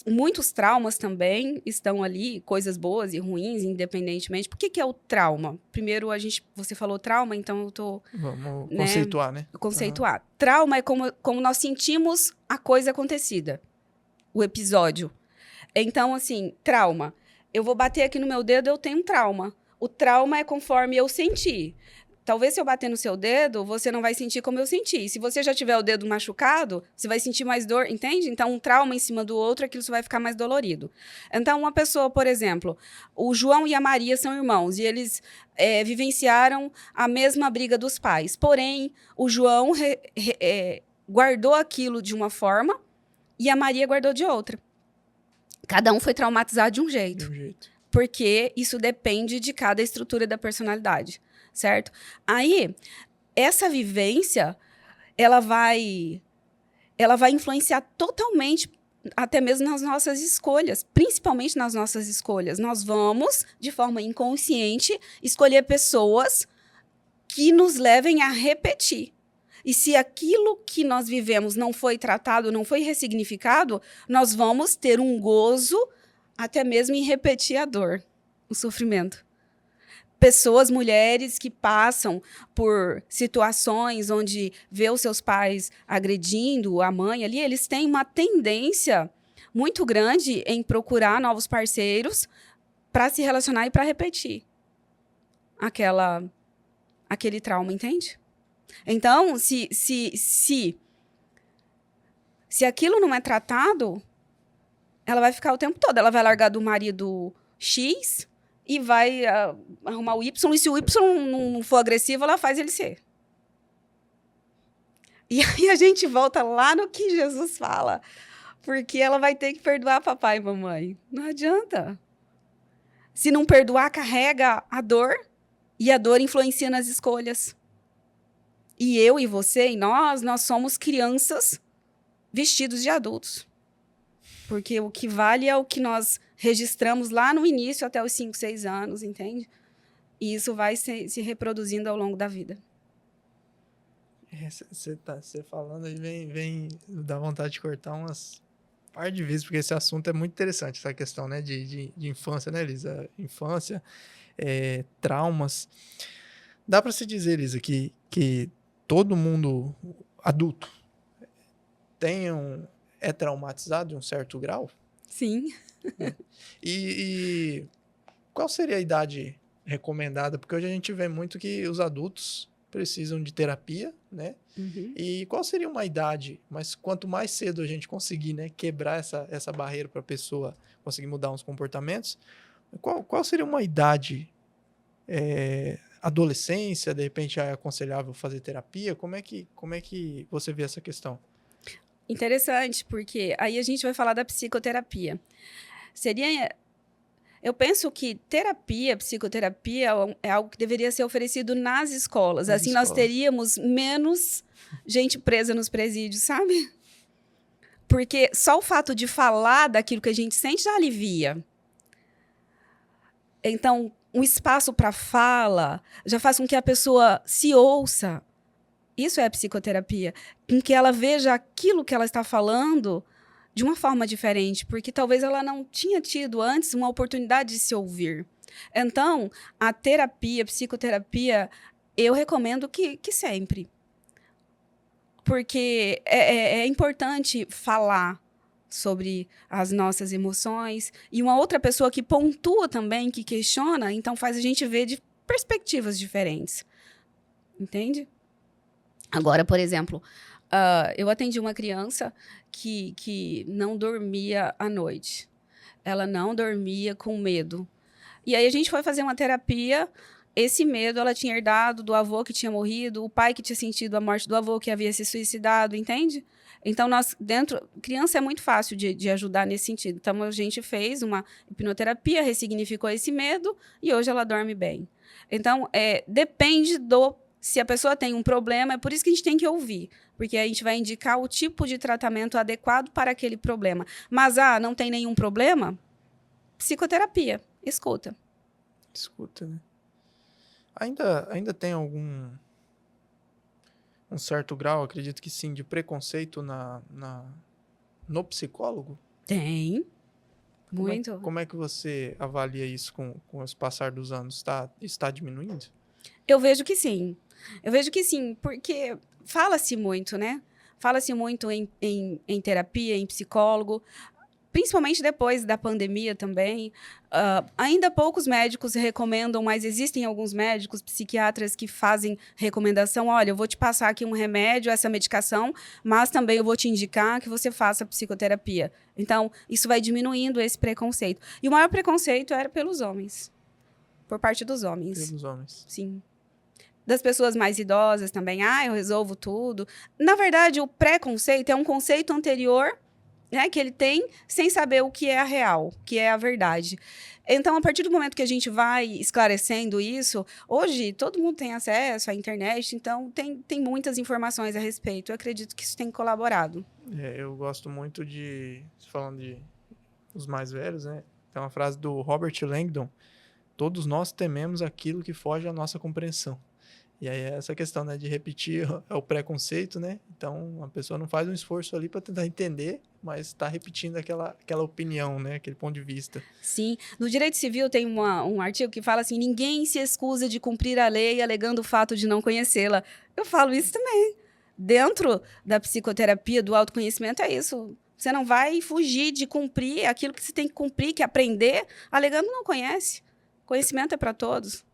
muitos traumas também estão ali, coisas boas e ruins, independentemente. Por que é o trauma? Primeiro, você falou trauma, então eu estou... Vamos conceituar, né? Conceituar. Trauma é como nós sentimos a coisa acontecida, o episódio. Então, assim, trauma. Eu vou bater aqui no meu dedo, eu tenho um trauma. O trauma é conforme eu senti. Talvez se eu bater no seu dedo, você não vai sentir como eu senti. Se você já tiver o dedo machucado, você vai sentir mais dor, entende? Então, um trauma em cima do outro, aquilo só vai ficar mais dolorido. Então, uma pessoa, por exemplo, o João e a Maria são irmãos e eles vivenciaram a mesma briga dos pais. Porém, o João guardou aquilo de uma forma e a Maria guardou de outra. Cada um foi traumatizado de um jeito. Porque isso depende de cada estrutura da personalidade. Certo? Aí, essa vivência, ela vai influenciar totalmente, até mesmo nas nossas escolhas, principalmente nas nossas escolhas. Nós vamos, de forma inconsciente, escolher pessoas que nos levem a repetir. E se aquilo que nós vivemos não foi tratado, não foi ressignificado, nós vamos ter um gozo até mesmo em repetir a dor, o sofrimento. Pessoas, mulheres que passam por situações onde vê os seus pais agredindo a mãe ali, eles têm uma tendência muito grande em procurar novos parceiros para se relacionar e para repetir aquele trauma, entende? Então, se aquilo não é tratado, ela vai ficar o tempo todo. Ela vai largar do marido X e vai arrumar o Y, e se o Y não for agressivo, ela faz ele ser. E aí a gente volta lá no que Jesus fala, porque ela vai ter que perdoar papai e mamãe. Não adianta. Se não perdoar, carrega a dor, e a dor influencia nas escolhas. E eu e você, e nós somos crianças vestidos de adultos. Porque o que vale é o que nós registramos lá no início até os 5, 6 anos, entende? E isso vai se reproduzindo ao longo da vida. Você falando aí, vem dá vontade de cortar umas par de vezes, porque esse assunto é muito interessante, essa questão, né, de infância, né, Elisa? Infância, traumas. Dá para se dizer, Elisa, que todo mundo adulto é traumatizado de um certo grau? Sim. E qual seria a idade recomendada? Porque hoje a gente vê muito que os adultos precisam de terapia, né? Uhum. E qual seria uma idade? Mas quanto mais cedo a gente conseguir, né, quebrar essa barreira para a pessoa conseguir mudar uns comportamentos, qual seria uma idade? Adolescência, de repente é aconselhável fazer terapia? Como é que você vê essa questão? Interessante, porque aí a gente vai falar da psicoterapia. Eu penso que psicoterapia é algo que deveria ser oferecido nas escolas. Assim nós teríamos menos gente presa nos presídios, sabe? Porque só o fato de falar daquilo que a gente sente já alivia. Então, um espaço para fala já faz com que a pessoa se ouça. Isso é a psicoterapia, em que ela veja aquilo que ela está falando de uma forma diferente, porque talvez ela não tinha tido antes uma oportunidade de se ouvir. Então, a psicoterapia, eu recomendo que sempre. Porque é importante falar sobre as nossas emoções, e uma outra pessoa que pontua também, que questiona, então faz a gente ver de perspectivas diferentes. Entende? Agora, por exemplo, eu atendi uma criança que não dormia à noite. Ela não dormia com medo. E aí a gente foi fazer uma terapia. Esse medo ela tinha herdado do avô que tinha morrido, o pai que tinha sentido a morte do avô que havia se suicidado, entende? Então, criança é muito fácil de ajudar nesse sentido. Então, a gente fez uma hipnoterapia, ressignificou esse medo e hoje ela dorme bem. Então, depende se a pessoa tem um problema, é por isso que a gente tem que ouvir, porque a gente vai indicar o tipo de tratamento adequado para aquele problema. Mas, não tem nenhum problema? Psicoterapia, escuta. Escuta, né? Ainda tem um certo grau, acredito que sim, de preconceito no psicólogo? Tem. Muito. Como é que você avalia isso com o passar dos anos? Está diminuindo? Eu vejo que sim. Porque fala-se muito, né? Fala-se muito em terapia, em psicólogo. principalmente depois da pandemia também, ainda poucos médicos recomendam, mas existem alguns médicos, psiquiatras que fazem recomendação, olha, eu vou te passar aqui um remédio, essa medicação, mas também eu vou te indicar que você faça psicoterapia. Então, isso vai diminuindo esse preconceito. E o maior preconceito era pelos homens, por parte dos homens. Pelos homens. Sim. Das pessoas mais idosas também, eu resolvo tudo. Na verdade, o preconceito é um conceito anterior, né, que ele tem sem saber o que é a real, o que é a verdade. Então, a partir do momento que a gente vai esclarecendo isso, hoje todo mundo tem acesso à internet, então tem muitas informações a respeito. Eu acredito que isso tem colaborado. Eu gosto muito falando de os mais velhos, né? Tem uma frase do Robert Langdon: todos nós tememos aquilo que foge à nossa compreensão. E aí essa questão, né, de repetir é o preconceito, né? Então a pessoa não faz um esforço ali para tentar entender, mas está repetindo aquela opinião, né? Aquele ponto de vista. Sim. No direito civil tem um artigo que fala assim, ninguém se excusa de cumprir a lei alegando o fato de não conhecê-la. Eu falo isso também. Dentro da psicoterapia, do autoconhecimento, é isso. Você não vai fugir de cumprir aquilo que você tem que cumprir, que aprender, alegando não conhece. Conhecimento é para todos.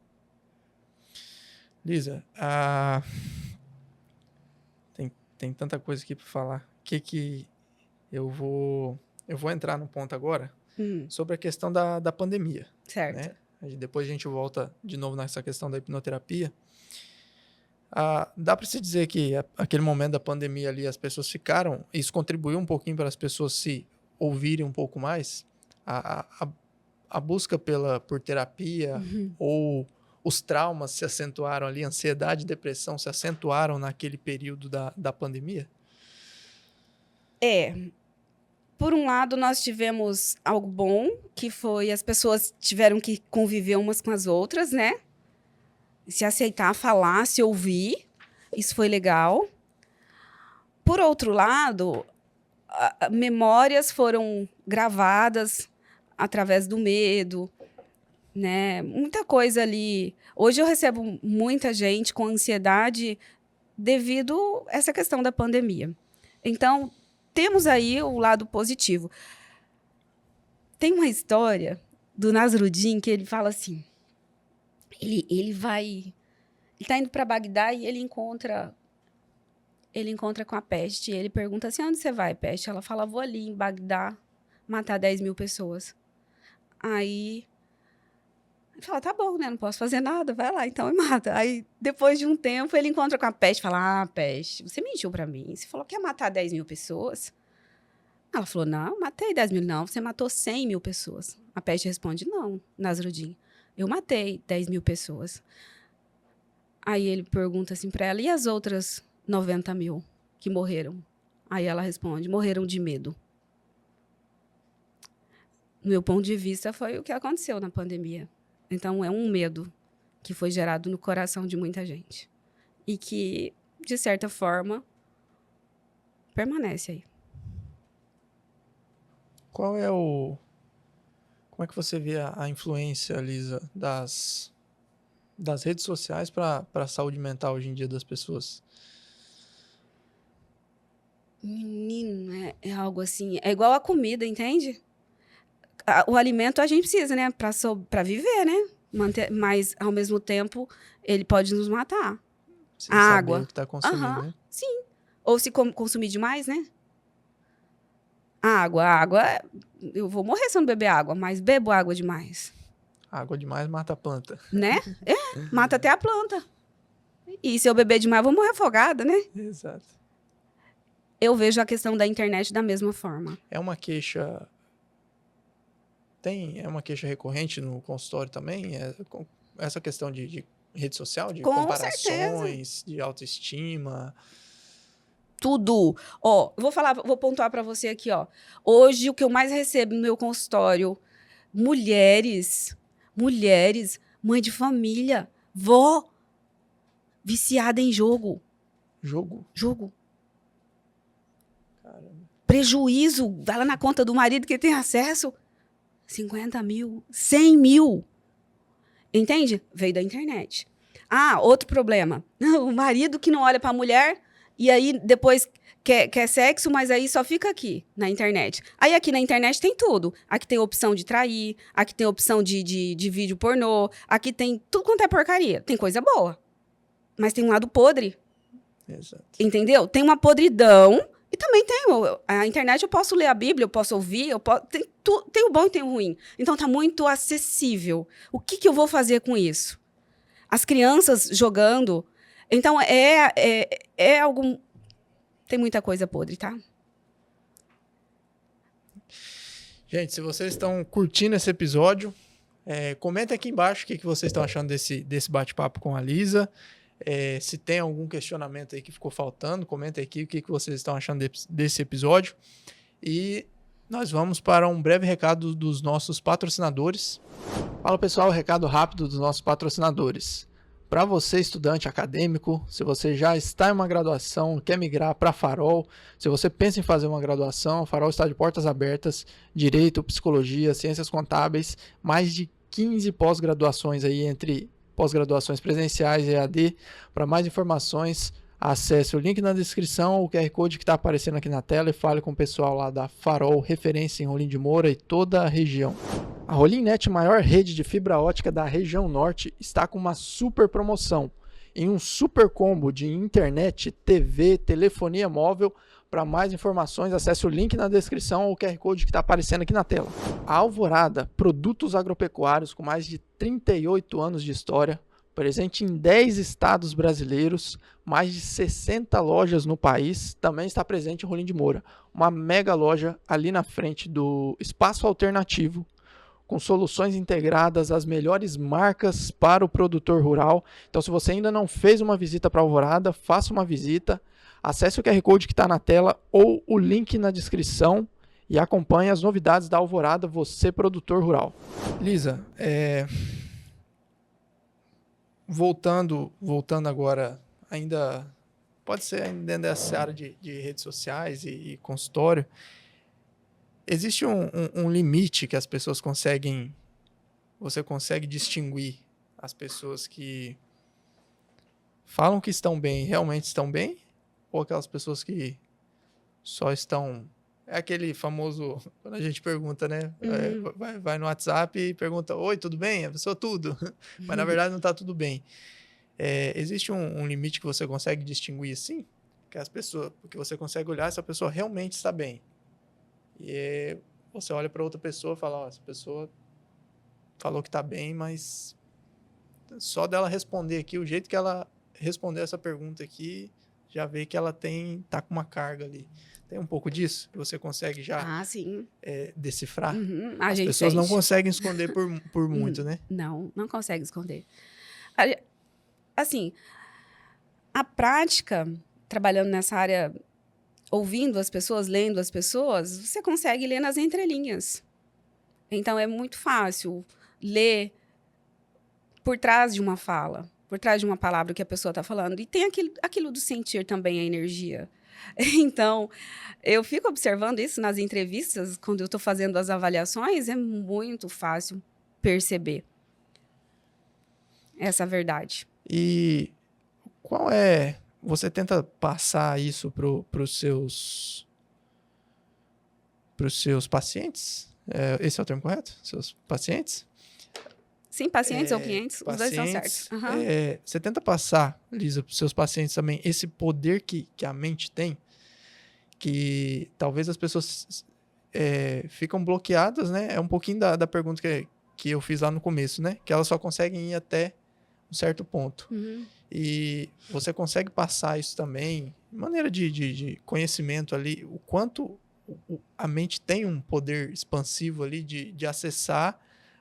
Lisa, tem tanta coisa aqui para falar. Que eu vou entrar no ponto agora sobre a questão da pandemia. Certo. Né? Depois a gente volta de novo nessa questão da hipnoterapia. Dá para se dizer que aquele momento da pandemia ali, as pessoas ficaram, isso contribuiu um pouquinho para as pessoas se ouvirem um pouco mais? A busca por terapia ou os traumas se acentuaram ali, ansiedade e depressão se acentuaram naquele período da pandemia? Por um lado, nós tivemos algo bom, que foi as pessoas tiveram que conviver umas com as outras, né? Se aceitar, falar, se ouvir. Isso foi legal. Por outro lado, memórias foram gravadas através do medo, né? Muita coisa ali. Hoje eu recebo muita gente com ansiedade devido a essa questão da pandemia. Então, temos aí o lado positivo. Tem uma história do Nasruddin que ele fala assim, ele está indo para Bagdá e ele encontra com a peste. Ele pergunta assim, onde você vai, peste? Ela fala, vou ali em Bagdá matar 10 mil pessoas. Aí ele fala, tá bom, né? Não posso fazer nada, vai lá então e mata. Aí, depois de um tempo, ele encontra com a peste e fala, peste, você mentiu pra mim. Você falou que ia matar 10 mil pessoas. Ela falou, não, matei 10 mil. Não, você matou 100 mil pessoas. A peste responde, não, Nasruddin, eu matei 10 mil pessoas. Aí ele pergunta assim pra ela, e as outras 90 mil que morreram? Aí ela responde, morreram de medo. No meu ponto de vista, foi o que aconteceu na pandemia. Então, é um medo que foi gerado no coração de muita gente. E que, de certa forma, permanece aí. Como é que você vê a influência, Lisa, das redes sociais para a saúde mental hoje em dia das pessoas? Menino, é algo assim, é igual a comida, entende? O alimento a gente precisa, né? Para viver, né? Mas, ao mesmo tempo, ele pode nos matar. Sem saber água. o que está consumindo, né? Sim. Ou se consumir demais, né? Água, eu vou morrer se eu não beber água, mas bebo água demais. Água demais mata a planta. Né? Mata até a planta. E se eu beber demais, eu vou morrer afogada, né? Exato. Eu vejo a questão da internet da mesma forma. É uma queixa... É uma queixa recorrente no consultório também? Essa questão de rede social, de Com comparações, certeza. de autoestima... Tudo. Ó, vou pontuar para você aqui, ó. Hoje, o que eu mais recebo no meu consultório, mulheres, mãe de família, vó, viciada em jogo. Jogo. Caramba. Prejuízo, vai lá na conta do marido que tem acesso, 50 mil, 100 mil. Entende? Veio da internet. Outro problema. O marido que não olha para a mulher... E aí, depois, quer sexo, mas aí só fica aqui, na internet. Aí, aqui na internet tem tudo. Aqui tem opção de trair, aqui tem opção de vídeo pornô, aqui tem tudo quanto é porcaria. Tem coisa boa, mas tem um lado podre. Exato. Entendeu? Tem uma podridão e também tem a internet. Eu posso ler a Bíblia, eu posso ouvir, tem o bom e tem o ruim. Então tá muito acessível. O que eu vou fazer com isso? As crianças jogando. Então é algum. Tem muita coisa podre, tá? Gente, se vocês estão curtindo esse episódio, comenta aqui embaixo o que vocês estão achando desse bate-papo com a Lisa. Se tem algum questionamento aí que ficou faltando, comenta aqui o que vocês estão achando desse episódio. E nós vamos para um breve recado dos nossos patrocinadores. Fala, pessoal, recado rápido dos nossos patrocinadores. Para você, estudante acadêmico, se você já está em uma graduação, quer migrar para a Farol, se você pensa em fazer uma graduação, a Farol está de portas abertas, Direito, Psicologia, Ciências Contábeis, mais de 15 pós-graduações aí entre pós-graduações presenciais e EAD. Para mais informações, acesse o link na descrição, o QR Code que está aparecendo aqui na tela e fale com o pessoal lá da Farol, referência em Rolim de Moura e toda a região. A Rolimnet, maior rede de fibra ótica da região norte, está com uma super promoção. Em um super combo de internet, TV, telefonia móvel. Para mais informações, acesse o link na descrição ou o QR Code que está aparecendo aqui na tela. A Alvorada, produtos agropecuários com mais de 38 anos de história, presente em 10 estados brasileiros, mais de 60 lojas no país, também está presente em Rolim de Moura. Uma mega loja ali na frente do Espaço Alternativo, com soluções integradas, as melhores marcas para o produtor rural. Então, se você ainda não fez uma visita para a Alvorada, faça uma visita. Acesse o QR Code que está na tela ou o link na descrição e acompanhe as novidades da Alvorada, você produtor rural. Lisa, voltando agora, ainda pode ser ainda dentro dessa área de redes sociais e consultório, existe um limite que as pessoas você consegue distinguir as pessoas que falam que estão bem e realmente estão bem? Ou aquelas pessoas que só estão... É aquele famoso, quando a gente pergunta, né? Vai no WhatsApp e pergunta, oi, tudo bem? A pessoa, tudo. Mas na verdade não está tudo bem. Existe um limite que você consegue distinguir assim? Que as pessoas, porque você consegue olhar se a pessoa realmente está bem. E você olha para outra pessoa e fala, essa pessoa falou que está bem, mas só dela responder aqui, o jeito que ela responder essa pergunta aqui, já vê que ela tá com uma carga ali. Tem um pouco disso que você consegue já decifrar? As pessoas não conseguem esconder por muito, né? Não consegue esconder. Assim, a prática, trabalhando nessa área, ouvindo as pessoas, lendo as pessoas, você consegue ler nas entrelinhas. Então, é muito fácil ler por trás de uma fala, por trás de uma palavra que a pessoa está falando. E tem aquilo do sentir também a energia. Então, eu fico observando isso nas entrevistas, quando eu estou fazendo as avaliações, é muito fácil perceber essa verdade. E você tenta passar isso para os seus pacientes? Esse é o termo correto? Seus pacientes? Sim, pacientes ou clientes, os dois estão certos. Você tenta passar, Lisa, para os seus pacientes também esse poder que a mente tem, que talvez as pessoas ficam bloqueadas, né? É um pouquinho da pergunta que eu fiz lá no começo, né? Que elas só conseguem ir até um certo ponto. E você consegue passar isso também, de maneira de conhecimento ali, o quanto a mente tem um poder expansivo ali de acessar,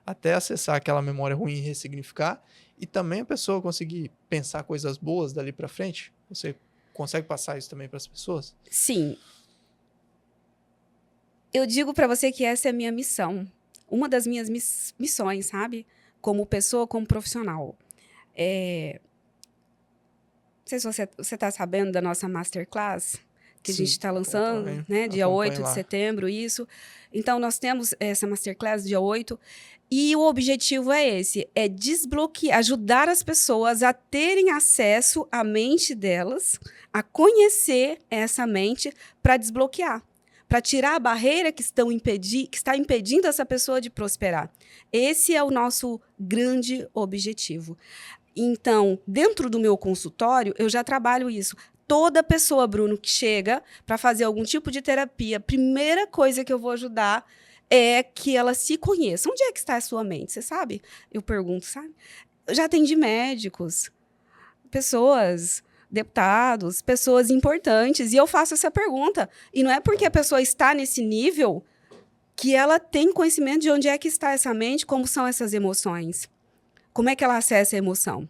até acessar aquela memória ruim e ressignificar, e também a pessoa conseguir pensar coisas boas dali para frente. Você consegue passar isso também para as pessoas? Sim. Eu digo para você que essa é a minha missão. Uma das minhas missões, sabe? Como pessoa, como profissional. Não sei se você está sabendo da nossa Masterclass. que a Sim, gente está lançando, acompanho, né? Dia acompanho 8 de lá. setembro, isso. Então, nós temos essa Masterclass dia 8. E o objetivo é esse, é desbloquear, ajudar as pessoas a terem acesso à mente delas, a conhecer essa mente para desbloquear, para tirar a barreira que está impedindo essa pessoa de prosperar. Esse é o nosso grande objetivo. Então, dentro do meu consultório, eu já trabalho isso. Toda pessoa, Bruno, que chega para fazer algum tipo de terapia, a primeira coisa que eu vou ajudar é que ela se conheça. Onde é que está a sua mente? Você sabe? Eu pergunto, sabe? Eu já atendi médicos, pessoas, deputados, pessoas importantes, e eu faço essa pergunta. E não é porque a pessoa está nesse nível que ela tem conhecimento de onde é que está essa mente, como são essas emoções. Como é que ela acessa a emoção?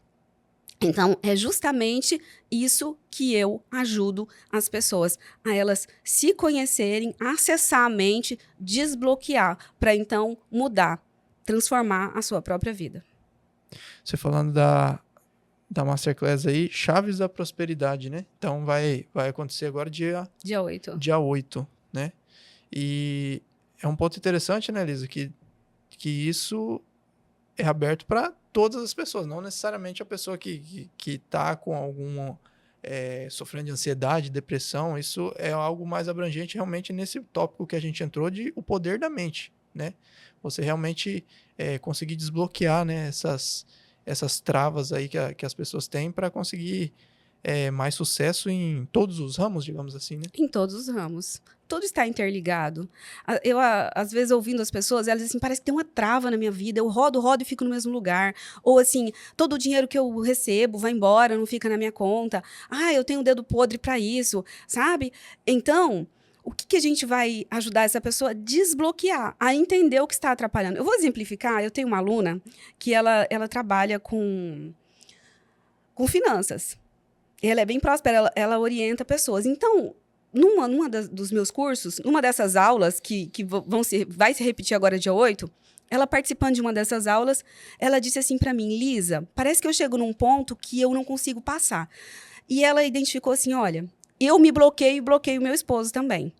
Então, é justamente isso que eu ajudo as pessoas, a elas se conhecerem, acessar a mente, desbloquear, para então mudar, transformar a sua própria vida. Você falando da Masterclass aí, Chaves da Prosperidade, né? Então vai acontecer agora dia 8, né? E é um ponto interessante, né, Lisa, que isso é aberto para todas as pessoas, não necessariamente a pessoa que tá com algum sofrendo de ansiedade, depressão. Isso é algo mais abrangente realmente nesse tópico que a gente entrou de o poder da mente, né? Você realmente conseguir desbloquear, né, essas travas aí que as pessoas têm para conseguir mais sucesso em todos os ramos, digamos assim, né? Em todos os ramos. Tudo está interligado. Eu, às vezes, ouvindo as pessoas, elas dizem assim, parece que tem uma trava na minha vida, eu rodo e fico no mesmo lugar. Ou assim, todo o dinheiro que eu recebo vai embora, não fica na minha conta. Ah, eu tenho um dedo podre para isso, sabe? Então, o que a gente vai ajudar essa pessoa a desbloquear, a entender o que está atrapalhando? Eu vou exemplificar, eu tenho uma aluna que ela trabalha com finanças. Ela é bem próspera, ela orienta pessoas. Então, dos meus cursos, numa dessas aulas que vai se repetir agora dia 8, ela participando de uma dessas aulas, ela disse assim para mim, Lisa, parece que eu chego num ponto que eu não consigo passar. E ela identificou assim, olha, eu me bloqueio e bloqueio o meu esposo também.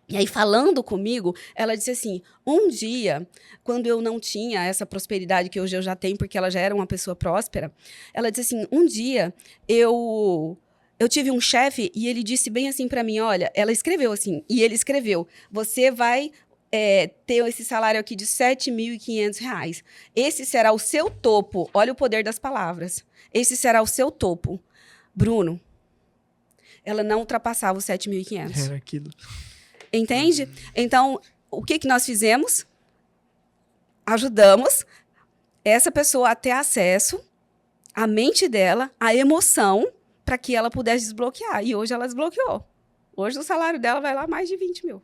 E aí, falando comigo, ela disse assim, um dia, quando eu não tinha essa prosperidade que hoje eu já tenho, porque ela já era uma pessoa próspera, ela disse assim, um dia eu tive um chefe e ele disse bem assim para mim, olha, ela escreveu assim, e ele escreveu, você vai ter esse salário aqui de R$7.500. Esse será o seu topo. Olha o poder das palavras. Esse será o seu topo. Bruno, ela não ultrapassava os 7.500. Era aquilo. Entende? Então, o que nós fizemos? Ajudamos essa pessoa a ter acesso à mente dela, à emoção, para que ela pudesse desbloquear. E hoje ela desbloqueou. Hoje o salário dela vai lá mais de 20 mil.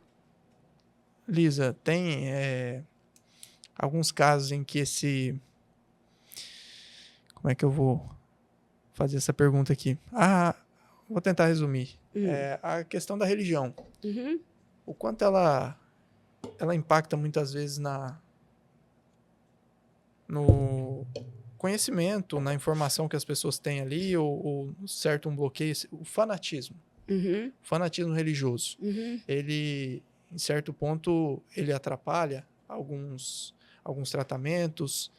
Lisa, tem alguns casos em que Como é que eu vou fazer essa pergunta aqui? Vou tentar resumir. A questão da religião. Uhum. O quanto ela impacta muitas vezes no conhecimento, na informação que as pessoas têm ali, ou certo um bloqueio, o fanatismo. Uhum. O fanatismo religioso. Uhum. Ele, em certo ponto, ele atrapalha alguns tratamentos,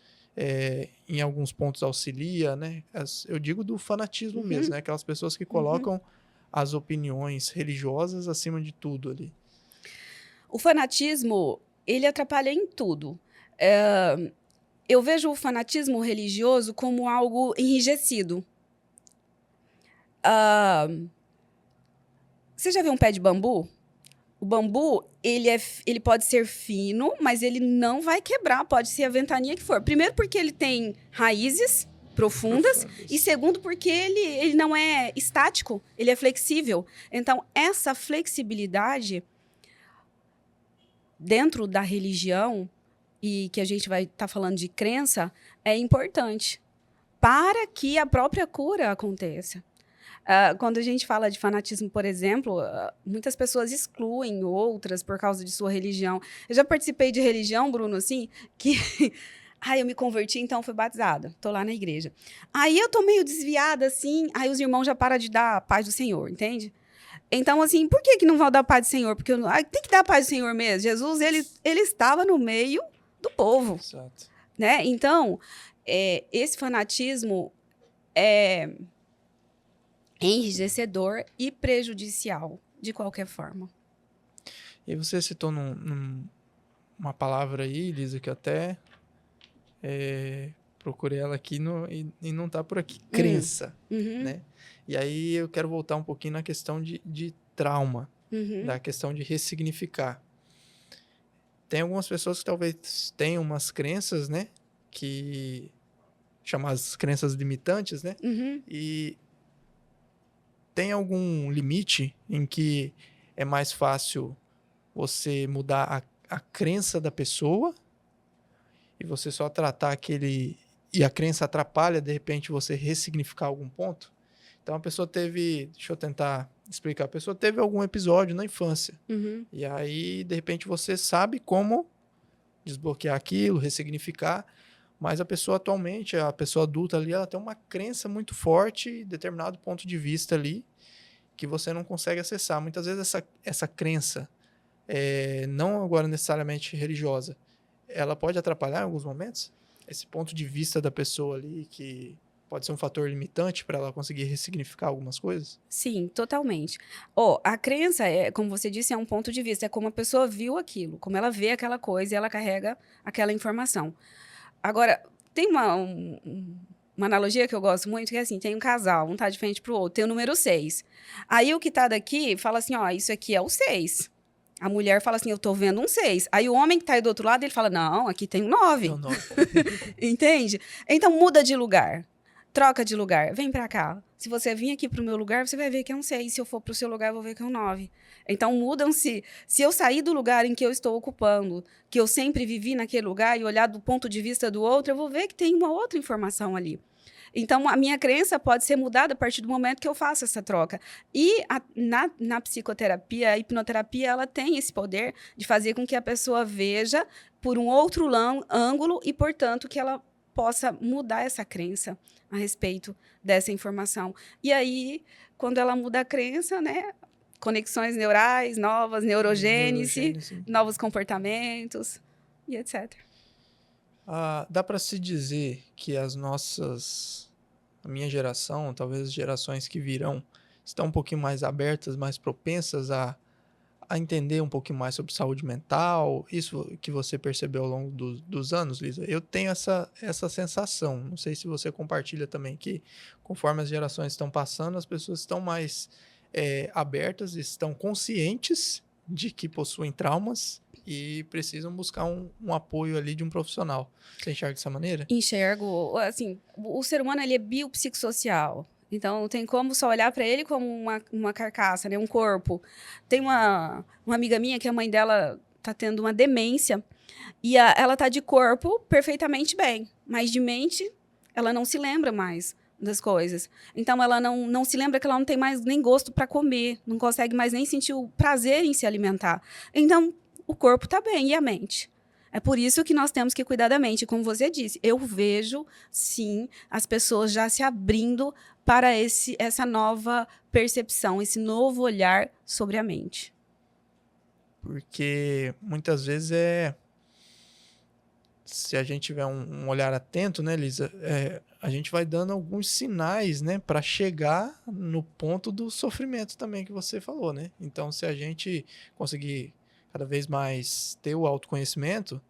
em alguns pontos auxilia, né? Eu digo do fanatismo mesmo, né? Aquelas pessoas que colocam as opiniões religiosas acima de tudo ali. O fanatismo, ele atrapalha em tudo. Eu vejo o fanatismo religioso como algo enrijecido. Você já viu um pé de bambu? O bambu, ele pode ser fino, mas ele não vai quebrar, pode ser a ventania que for. Primeiro porque ele tem raízes profundas e segundo porque ele não é estático, ele é flexível. Então, essa flexibilidade dentro da religião, e que a gente vai estar falando de crença, é importante para que a própria cura aconteça. Quando a gente fala de fanatismo, por exemplo, muitas pessoas excluem outras por causa de sua religião. Eu já participei de religião, Bruno, assim, que... eu me converti, então fui batizada. Tô lá na igreja. Aí eu tô meio desviada, assim, aí os irmãos já param de dar a paz do Senhor, entende? Então, assim, por que não vão dar paz do Senhor? Porque tem que dar paz do Senhor mesmo. Jesus, ele estava no meio do povo, Exato. né? Então, esse fanatismo é enrijecedor e prejudicial, de qualquer forma. E você citou uma palavra aí, Lisa, que eu até procurei ela aqui e não tá por aqui. Crença, Uhum. né? E aí eu quero voltar um pouquinho na questão de trauma, da questão de ressignificar. Tem algumas pessoas que talvez tenham umas crenças, né? Que chamadas crenças limitantes, né? Uhum. E tem algum limite em que é mais fácil você mudar a crença da pessoa e você só tratar aquele... E a crença atrapalha, de repente, você ressignificar algum ponto? Então, a pessoa teve... Deixa eu tentar explicar. A pessoa teve algum episódio na infância. Uhum. E aí, de repente, você sabe como desbloquear aquilo, ressignificar, mas a pessoa atualmente, a pessoa adulta ali, ela tem uma crença muito forte, determinado ponto de vista ali, que você não consegue acessar. Muitas vezes essa crença, não agora necessariamente religiosa, ela pode atrapalhar em alguns momentos? Esse ponto de vista da pessoa ali, que pode ser um fator limitante para ela conseguir ressignificar algumas coisas? Sim, totalmente. A crença, como você disse, é um ponto de vista. É como a pessoa viu aquilo, como ela vê aquela coisa e ela carrega aquela informação. Agora, tem uma analogia que eu gosto muito, que é assim, tem um casal, um tá de frente pro outro, tem o número 6. Aí o que tá daqui fala assim, ó, isso aqui é o 6. A mulher fala assim, eu tô vendo um 6. Aí o homem que tá aí do outro lado, ele fala, não, aqui tem um 9. Não, não. Entende? Então muda de lugar. Troca de lugar. Vem pra cá. Se você vir aqui pro meu lugar, você vai ver que é um 6. Se eu for pro seu lugar, eu vou ver que é um 9. Então mudam-se. Se eu sair do lugar em que eu estou ocupando, que eu sempre vivi naquele lugar e olhar do ponto de vista do outro, eu vou ver que tem uma outra informação ali. Então, a minha crença pode ser mudada a partir do momento que eu faço essa troca. E na psicoterapia, a hipnoterapia, ela tem esse poder de fazer com que a pessoa veja por um outro ângulo e, portanto, que ela possa mudar essa crença a respeito dessa informação. E aí, quando ela muda a crença, né, conexões neurais novas, neurogênese, novos comportamentos e etc. Dá para se dizer que a minha geração, talvez gerações que virão, estão um pouquinho mais abertas, mais propensas a entender um pouquinho mais sobre saúde mental? Isso que você percebeu ao longo dos anos, Lisa? Eu tenho essa sensação. Não sei se você compartilha também, que conforme as gerações estão passando, as pessoas estão mais abertas, estão conscientes de que possuem traumas e precisam buscar um apoio ali de um profissional. Você enxerga dessa maneira? Enxergo, assim, o ser humano ele é biopsicossocial. Então, não tem como só olhar para ele como uma carcaça, né? Um corpo. Tem uma amiga minha que a mãe dela tá tendo uma demência e ela tá de corpo perfeitamente bem, mas de mente ela não se lembra mais das coisas. Então, ela não se lembra que ela não tem mais nem gosto para comer, não consegue mais nem sentir o prazer em se alimentar. Então, o corpo tá bem, e a mente? É por isso que nós temos que cuidar da mente. Como você disse, eu vejo, sim, as pessoas já se abrindo para essa nova percepção, esse novo olhar sobre a mente. Porque muitas vezes se a gente tiver um olhar atento, né, Lisa, a gente vai dando alguns sinais, né, para chegar no ponto do sofrimento também que você falou, né? Então, se a gente conseguir cada vez mais ter o autoconhecimento,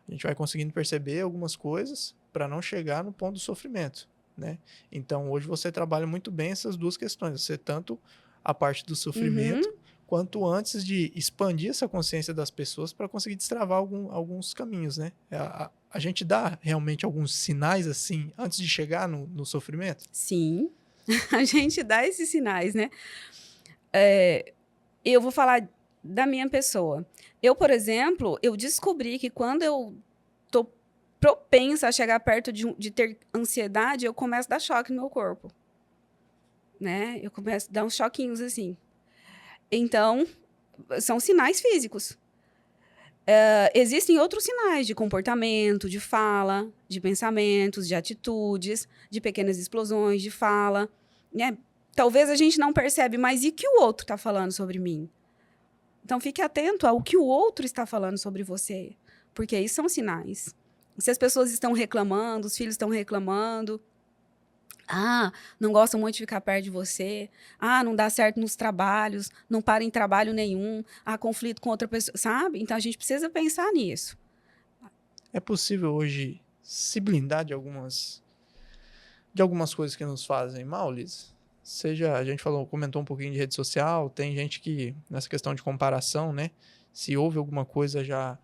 a gente vai conseguindo perceber algumas coisas para não chegar no ponto do sofrimento, né? Então, hoje você trabalha muito bem essas duas questões. Você tanto a parte do sofrimento, quanto antes de expandir essa consciência das pessoas para conseguir destravar alguns caminhos, né? A gente dá realmente alguns sinais assim antes de chegar no sofrimento? Sim, a gente dá esses sinais, né? Eu vou falar da minha pessoa. Eu, por exemplo, eu descobri que quando eu tô propensa a chegar perto de ter ansiedade, eu começo a dar choque no meu corpo, né? Eu começo a dar uns choquinhos assim. Então, são sinais físicos. Existem outros sinais de comportamento, de fala, de pensamentos, de atitudes, de pequenas explosões de fala, né? Talvez a gente não percebe, mas e o que o outro está falando sobre mim? Então, fique atento ao que o outro está falando sobre você, porque isso são sinais. Se as pessoas estão reclamando, os filhos estão reclamando, não gostam muito de ficar perto de você, não dá certo nos trabalhos, não para em trabalho nenhum, há conflito com outra pessoa, sabe? Então, a gente precisa pensar nisso. É possível hoje se blindar de algumas coisas que nos fazem mal, Liz? Seja, a gente comentou um pouquinho de rede social, tem gente que, nessa questão de comparação, né? Se houve alguma coisa já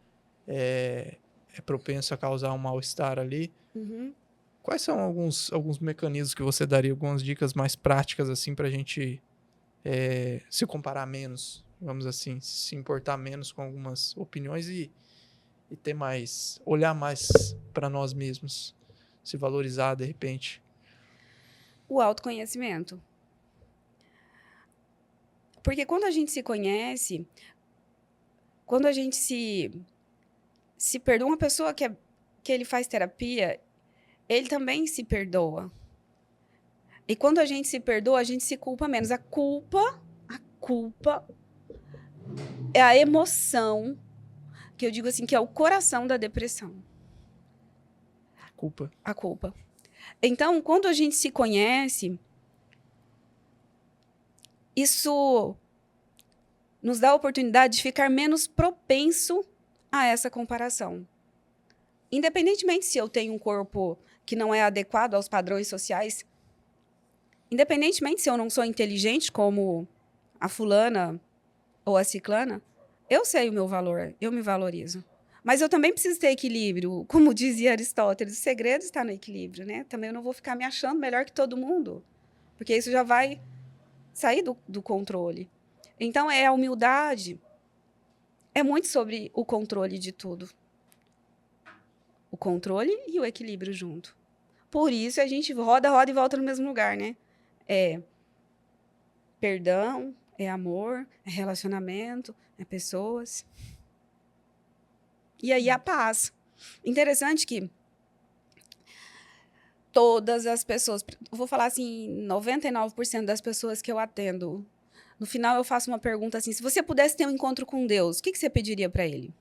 é propenso a causar um mal-estar ali. Uhum. Quais são alguns mecanismos que você daria, algumas dicas mais práticas, assim, pra gente se comparar menos, vamos assim, se importar menos com algumas opiniões e ter mais, olhar mais para nós mesmos, se valorizar de repente? O autoconhecimento. Porque quando a gente se conhece, quando a gente se perdoa, uma pessoa que ele faz terapia, ele também se perdoa. E quando a gente se perdoa, a gente se culpa menos. A culpa é a emoção, que eu digo assim, que é o coração da depressão. Culpa. A culpa. Então, quando a gente se conhece, isso nos dá a oportunidade de ficar menos propenso a essa comparação. Independentemente se eu tenho um corpo que não é adequado aos padrões sociais, independentemente se eu não sou inteligente como a fulana ou a ciclana, eu sei o meu valor, eu me valorizo. Mas eu também preciso ter equilíbrio. Como dizia Aristóteles, o segredo está no equilíbrio, né? Também eu não vou ficar me achando melhor que todo mundo, porque isso já vai sair do controle. Então, a humildade é muito sobre o controle de tudo. O controle e o equilíbrio junto. Por isso, a gente roda e volta no mesmo lugar, né? É perdão, é amor, é relacionamento, é pessoas. E aí, a paz. Interessante que todas as pessoas, vou falar assim, 99% das pessoas que eu atendo, no final eu faço uma pergunta assim, se você pudesse ter um encontro com Deus, o que você pediria para ele?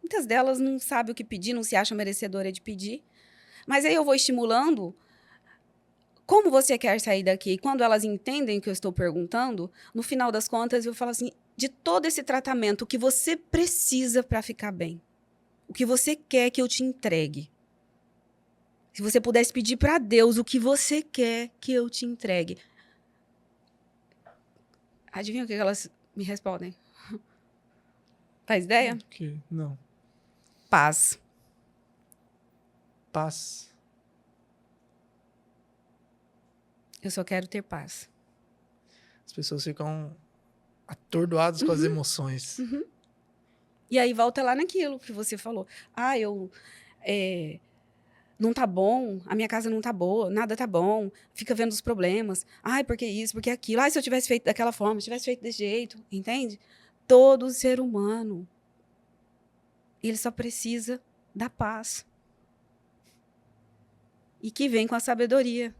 Muitas delas não sabem o que pedir, não se acham merecedora de pedir. Mas aí eu vou estimulando como você quer sair daqui. E quando elas entendem o que eu estou perguntando, no final das contas eu falo assim, de todo esse tratamento, o que você precisa para ficar bem? O que você quer que eu te entregue? Se você pudesse pedir para Deus o que você quer que eu te entregue. Adivinha o que elas me respondem? Faz ideia? Não. Paz. Paz. Eu só quero ter paz. As pessoas ficam atordoadas com as emoções. Uhum. E aí volta lá naquilo que você falou. Não tá bom, a minha casa não tá boa, nada tá bom, fica vendo os problemas. Porque isso, porque aquilo. Se eu tivesse feito daquela forma, se tivesse feito desse jeito, entende? Todo ser humano, ele só precisa da paz. E que vem com a sabedoria.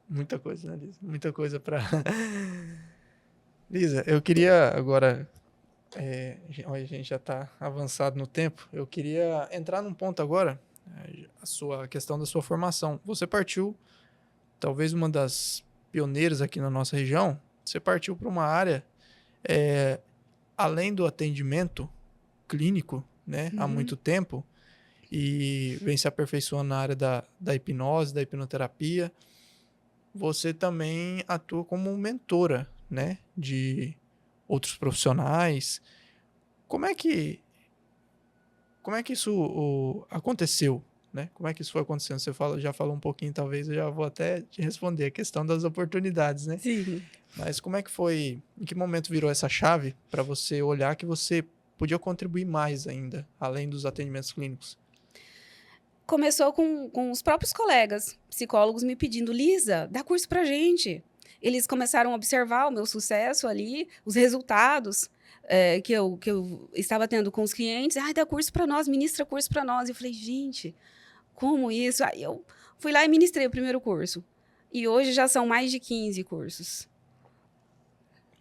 Muita coisa, né, Lisa? Muita coisa para... Lisa, eu queria agora... a gente já está avançado no tempo. Eu queria entrar num ponto agora, a questão da sua formação. Você partiu, talvez uma das pioneiras aqui na nossa região, você partiu para uma área, além do atendimento clínico, né, há muito tempo, e vem se aperfeiçoando na área da hipnose, da hipnoterapia. Você também atua como mentora, né, de outros profissionais. Como é que isso aconteceu, né? Como é que isso foi acontecendo? Você já falou um pouquinho, talvez eu já vou até te responder a questão das oportunidades, né? Sim. Mas como é que foi, em que momento virou essa chave para você olhar que você podia contribuir mais ainda, além dos atendimentos clínicos? Começou com os próprios colegas, psicólogos me pedindo, Lisa, dá curso pra gente. Eles começaram a observar o meu sucesso ali, os resultados que eu estava tendo com os clientes. Dá curso para nós, ministra curso para nós. Eu falei, gente, como isso? Aí eu fui lá e ministrei o primeiro curso. E hoje já são mais de 15 cursos.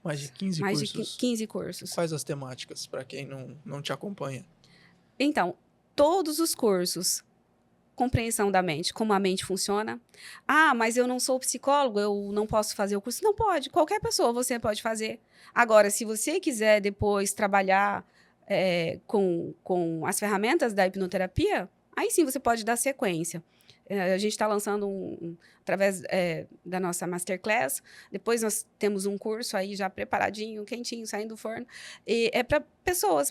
Mais de 15 mais cursos? de 15 cursos. Quais as temáticas, para quem não te acompanha? Então, todos os cursos. Compreensão da mente, como a mente funciona. Ah, mas eu não sou psicólogo, eu não posso fazer o curso. Não pode, qualquer pessoa você pode fazer. Agora, se você quiser depois trabalhar com as ferramentas da hipnoterapia, aí sim você pode dar sequência. A gente está lançando através da nossa Masterclass. Depois nós temos um curso aí já preparadinho, quentinho, saindo do forno. E é para pessoas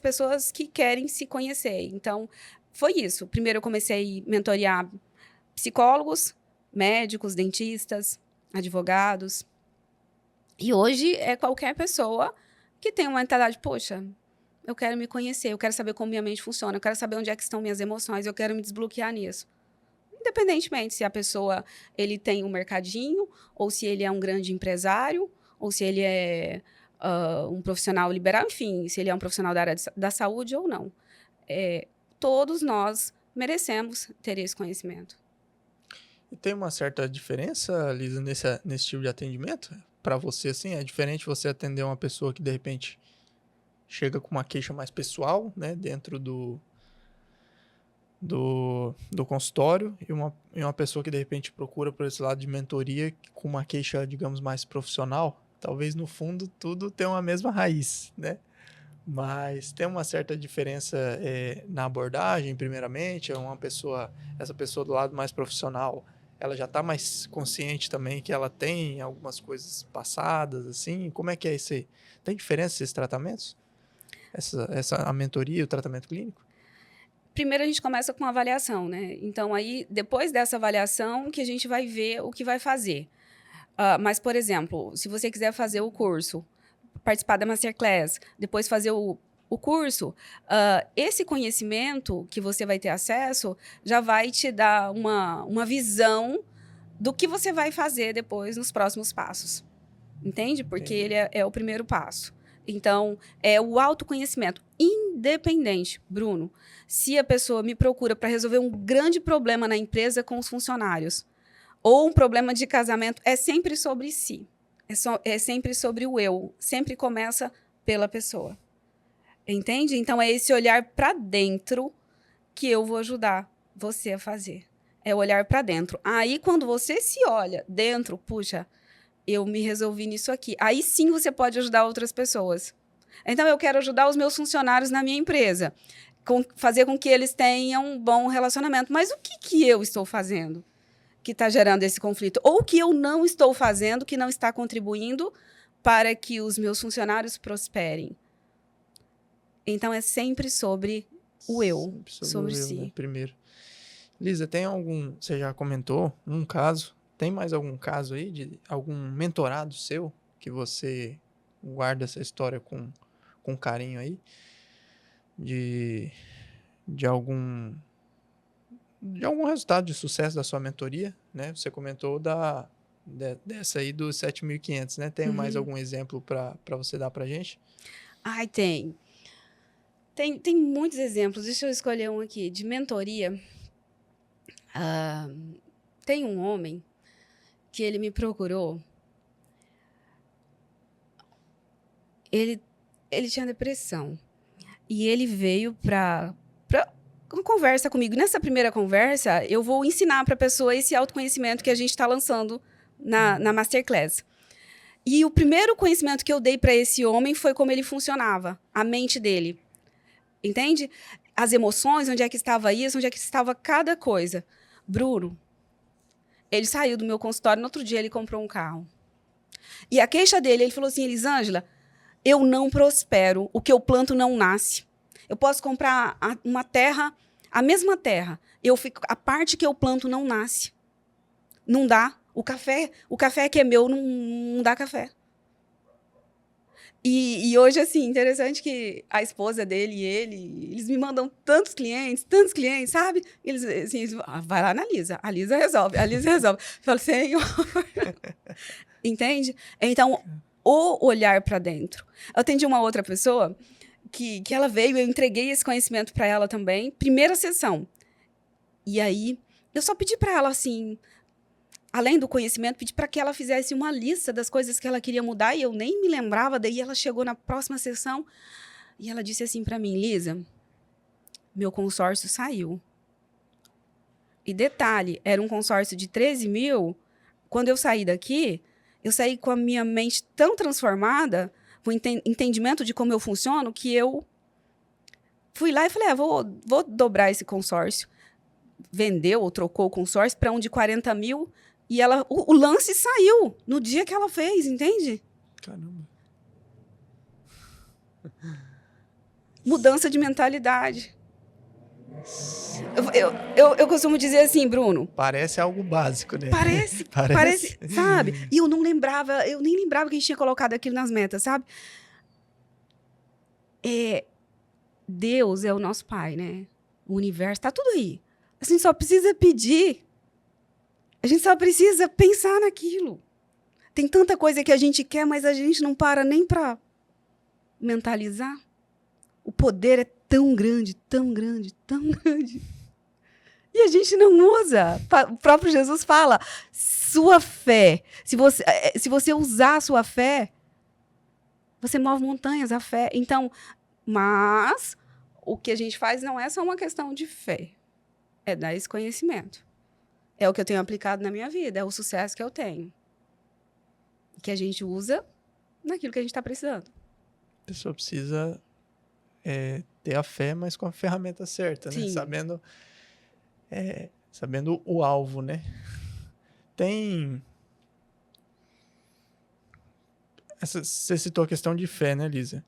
que querem se conhecer. Então, foi isso. Primeiro eu comecei a mentorear psicólogos, médicos, dentistas, advogados. E hoje é qualquer pessoa que tem uma mentalidade, poxa, eu quero me conhecer, eu quero saber como minha mente funciona, eu quero saber onde é que estão minhas emoções, eu quero me desbloquear nisso. Independentemente se a pessoa ele tem um mercadinho, ou se ele é um grande empresário, ou se ele é um profissional liberal, enfim, se ele é um profissional da área da saúde ou não. Todos nós merecemos ter esse conhecimento. E tem uma certa diferença, Lisa, nesse tipo de atendimento? Para você, assim, é diferente você atender uma pessoa que, de repente, chega com uma queixa mais pessoal, né, dentro do consultório, e uma pessoa que, de repente, procura por esse lado de mentoria com uma queixa, digamos, mais profissional. Talvez, no fundo, tudo tenha uma mesma raiz, né? Mas tem uma certa diferença na abordagem, primeiramente. Essa pessoa do lado mais profissional, ela já está mais consciente também que ela tem algumas coisas passadas, assim. Como é que é isso aí? Tem diferença esses tratamentos? A mentoria e o tratamento clínico? Primeiro a gente começa com a avaliação, né? Então aí, depois dessa avaliação, que a gente vai ver o que vai fazer. Mas, por exemplo, se você quiser fazer o curso, participar da Masterclass, depois fazer o curso, esse conhecimento que você vai ter acesso já vai te dar uma visão do que você vai fazer depois nos próximos passos. Entende? Porque ele é o primeiro passo. Então, é o autoconhecimento. Independente, Bruno, se a pessoa me procura para resolver um grande problema na empresa com os funcionários, ou um problema de casamento, é sempre sobre si. É sempre sobre o eu. Sempre começa pela pessoa. Entende? Então, é esse olhar para dentro que eu vou ajudar você a fazer. É olhar para dentro. Aí, quando você se olha dentro, puxa, eu me resolvi nisso aqui. Aí sim você pode ajudar outras pessoas. Então, eu quero ajudar os meus funcionários na minha empresa. Fazer com que eles tenham um bom relacionamento. Mas o que eu estou fazendo que está gerando esse conflito? Ou o que eu não estou fazendo que não está contribuindo para que os meus funcionários prosperem? Então, é sempre sobre o eu, sobre si. Né? Primeiro. Lisa, tem algum... Você já comentou um caso... Tem mais algum caso aí de algum mentorado seu que você guarda essa história com carinho aí? De algum resultado de sucesso da sua mentoria, né? Você comentou dessa aí dos 7.500, né? Tem mais algum exemplo para você dar pra gente? Ai, tem. Tem muitos exemplos. Deixa eu escolher um aqui. De mentoria, tem um homem que ele me procurou. Ele tinha depressão. E ele veio para uma conversa comigo. Nessa primeira conversa, eu vou ensinar para a pessoa esse autoconhecimento que a gente está lançando na Masterclass. E o primeiro conhecimento que eu dei para esse homem foi como ele funcionava, a mente dele. Entende? As emoções, onde é que estava isso, onde é que estava cada coisa. Bruno, ele saiu do meu consultório, no outro dia ele comprou um carro. E a queixa dele, ele falou assim, Elisângela, eu não prospero, o que eu planto não nasce. Eu posso comprar uma terra, a mesma terra, a parte que eu planto não nasce. Não dá. O café que é meu não dá café. E hoje, assim, interessante que a esposa dele e eles me mandam tantos clientes, sabe? Eles, assim, vai lá na Lisa, a Lisa resolve. Eu falo, Senhor. Entende? Então, o olhar para dentro. Eu atendi uma outra pessoa que ela veio, eu entreguei esse conhecimento para ela também, primeira sessão. E aí, eu só pedi para ela, assim, além do conhecimento, pedi para que ela fizesse uma lista das coisas que ela queria mudar e eu nem me lembrava. Daí ela chegou na próxima sessão e ela disse assim para mim: Lisa, meu consórcio saiu. E detalhe, era um consórcio de 13 mil. Quando eu saí daqui, eu saí com a minha mente tão transformada, com o entendimento de como eu funciono, que eu fui lá e falei, vou dobrar esse consórcio. Vendeu ou trocou o consórcio para um de 40 mil e o lance saiu no dia que ela fez, entende? Caramba. Mudança de mentalidade. Eu costumo dizer assim, Bruno. Parece algo básico, né? Parece, sabe? E eu nem lembrava que a gente tinha colocado aquilo nas metas, sabe? Deus é o nosso pai, né? O universo, tá tudo aí. A gente só precisa pedir. A gente só precisa pensar naquilo. Tem tanta coisa que a gente quer, mas a gente não para nem para mentalizar. O poder é tão grande, tão grande, tão grande. E a gente não usa. O próprio Jesus fala, sua fé. Se você usar a sua fé, você move montanhas, a fé. Então, mas o que a gente faz não é só uma questão de fé. É dar esse conhecimento. É o que eu tenho aplicado na minha vida, é o sucesso que eu tenho. Que a gente usa naquilo que a gente está precisando. A pessoa precisa ter a fé, mas com a ferramenta certa, né? Sabendo o alvo, né? Você citou a questão de fé, né, Lisa?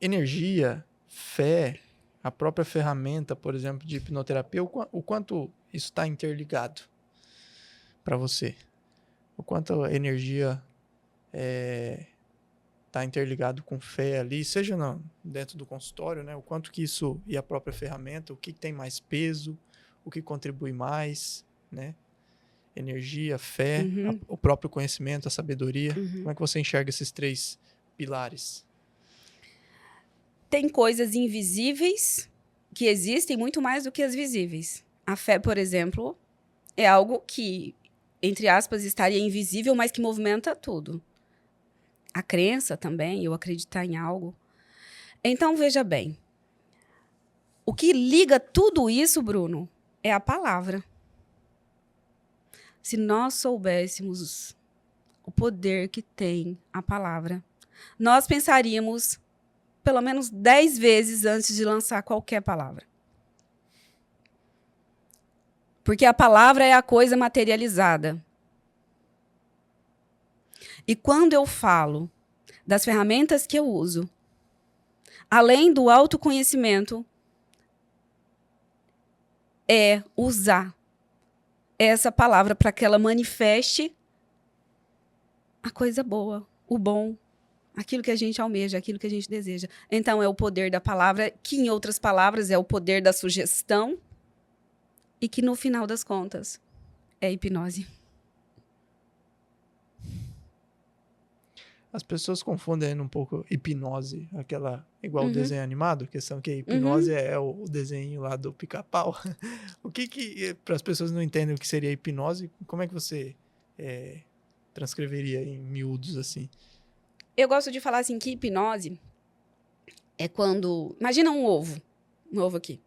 Energia, fé, a própria ferramenta, por exemplo, de hipnoterapia, o quanto isso está interligado para você? O quanto a energia está interligado com fé ali, seja dentro do consultório, né? O quanto que isso e a própria ferramenta, o que tem mais peso, o que contribui mais, né? Energia, fé, o próprio conhecimento, a sabedoria. Como é que você enxerga esses 3 pilares? Tem coisas invisíveis que existem muito mais do que as visíveis. A fé, por exemplo, é algo que, entre aspas, estaria invisível, mas que movimenta tudo. A crença também, eu acreditar em algo. Então, veja bem. O que liga tudo isso, Bruno, é a palavra. Se nós soubéssemos o poder que tem a palavra, nós pensaríamos pelo menos 10 vezes antes de lançar qualquer palavra. Porque a palavra é a coisa materializada. E quando eu falo das ferramentas que eu uso, além do autoconhecimento, é usar essa palavra para que ela manifeste a coisa boa, o bom, aquilo que a gente almeja, aquilo que a gente deseja. Então, é o poder da palavra, que, em outras palavras, é o poder da sugestão e que, no final das contas, é hipnose. As pessoas confundem um pouco hipnose, igual o desenho animado, a questão que a hipnose é o desenho lá do Pica-Pau. O que para as pessoas não entendem o que seria hipnose, como é que você transcreveria em miúdos assim? Eu gosto de falar assim que hipnose é quando... Imagina um ovo aqui,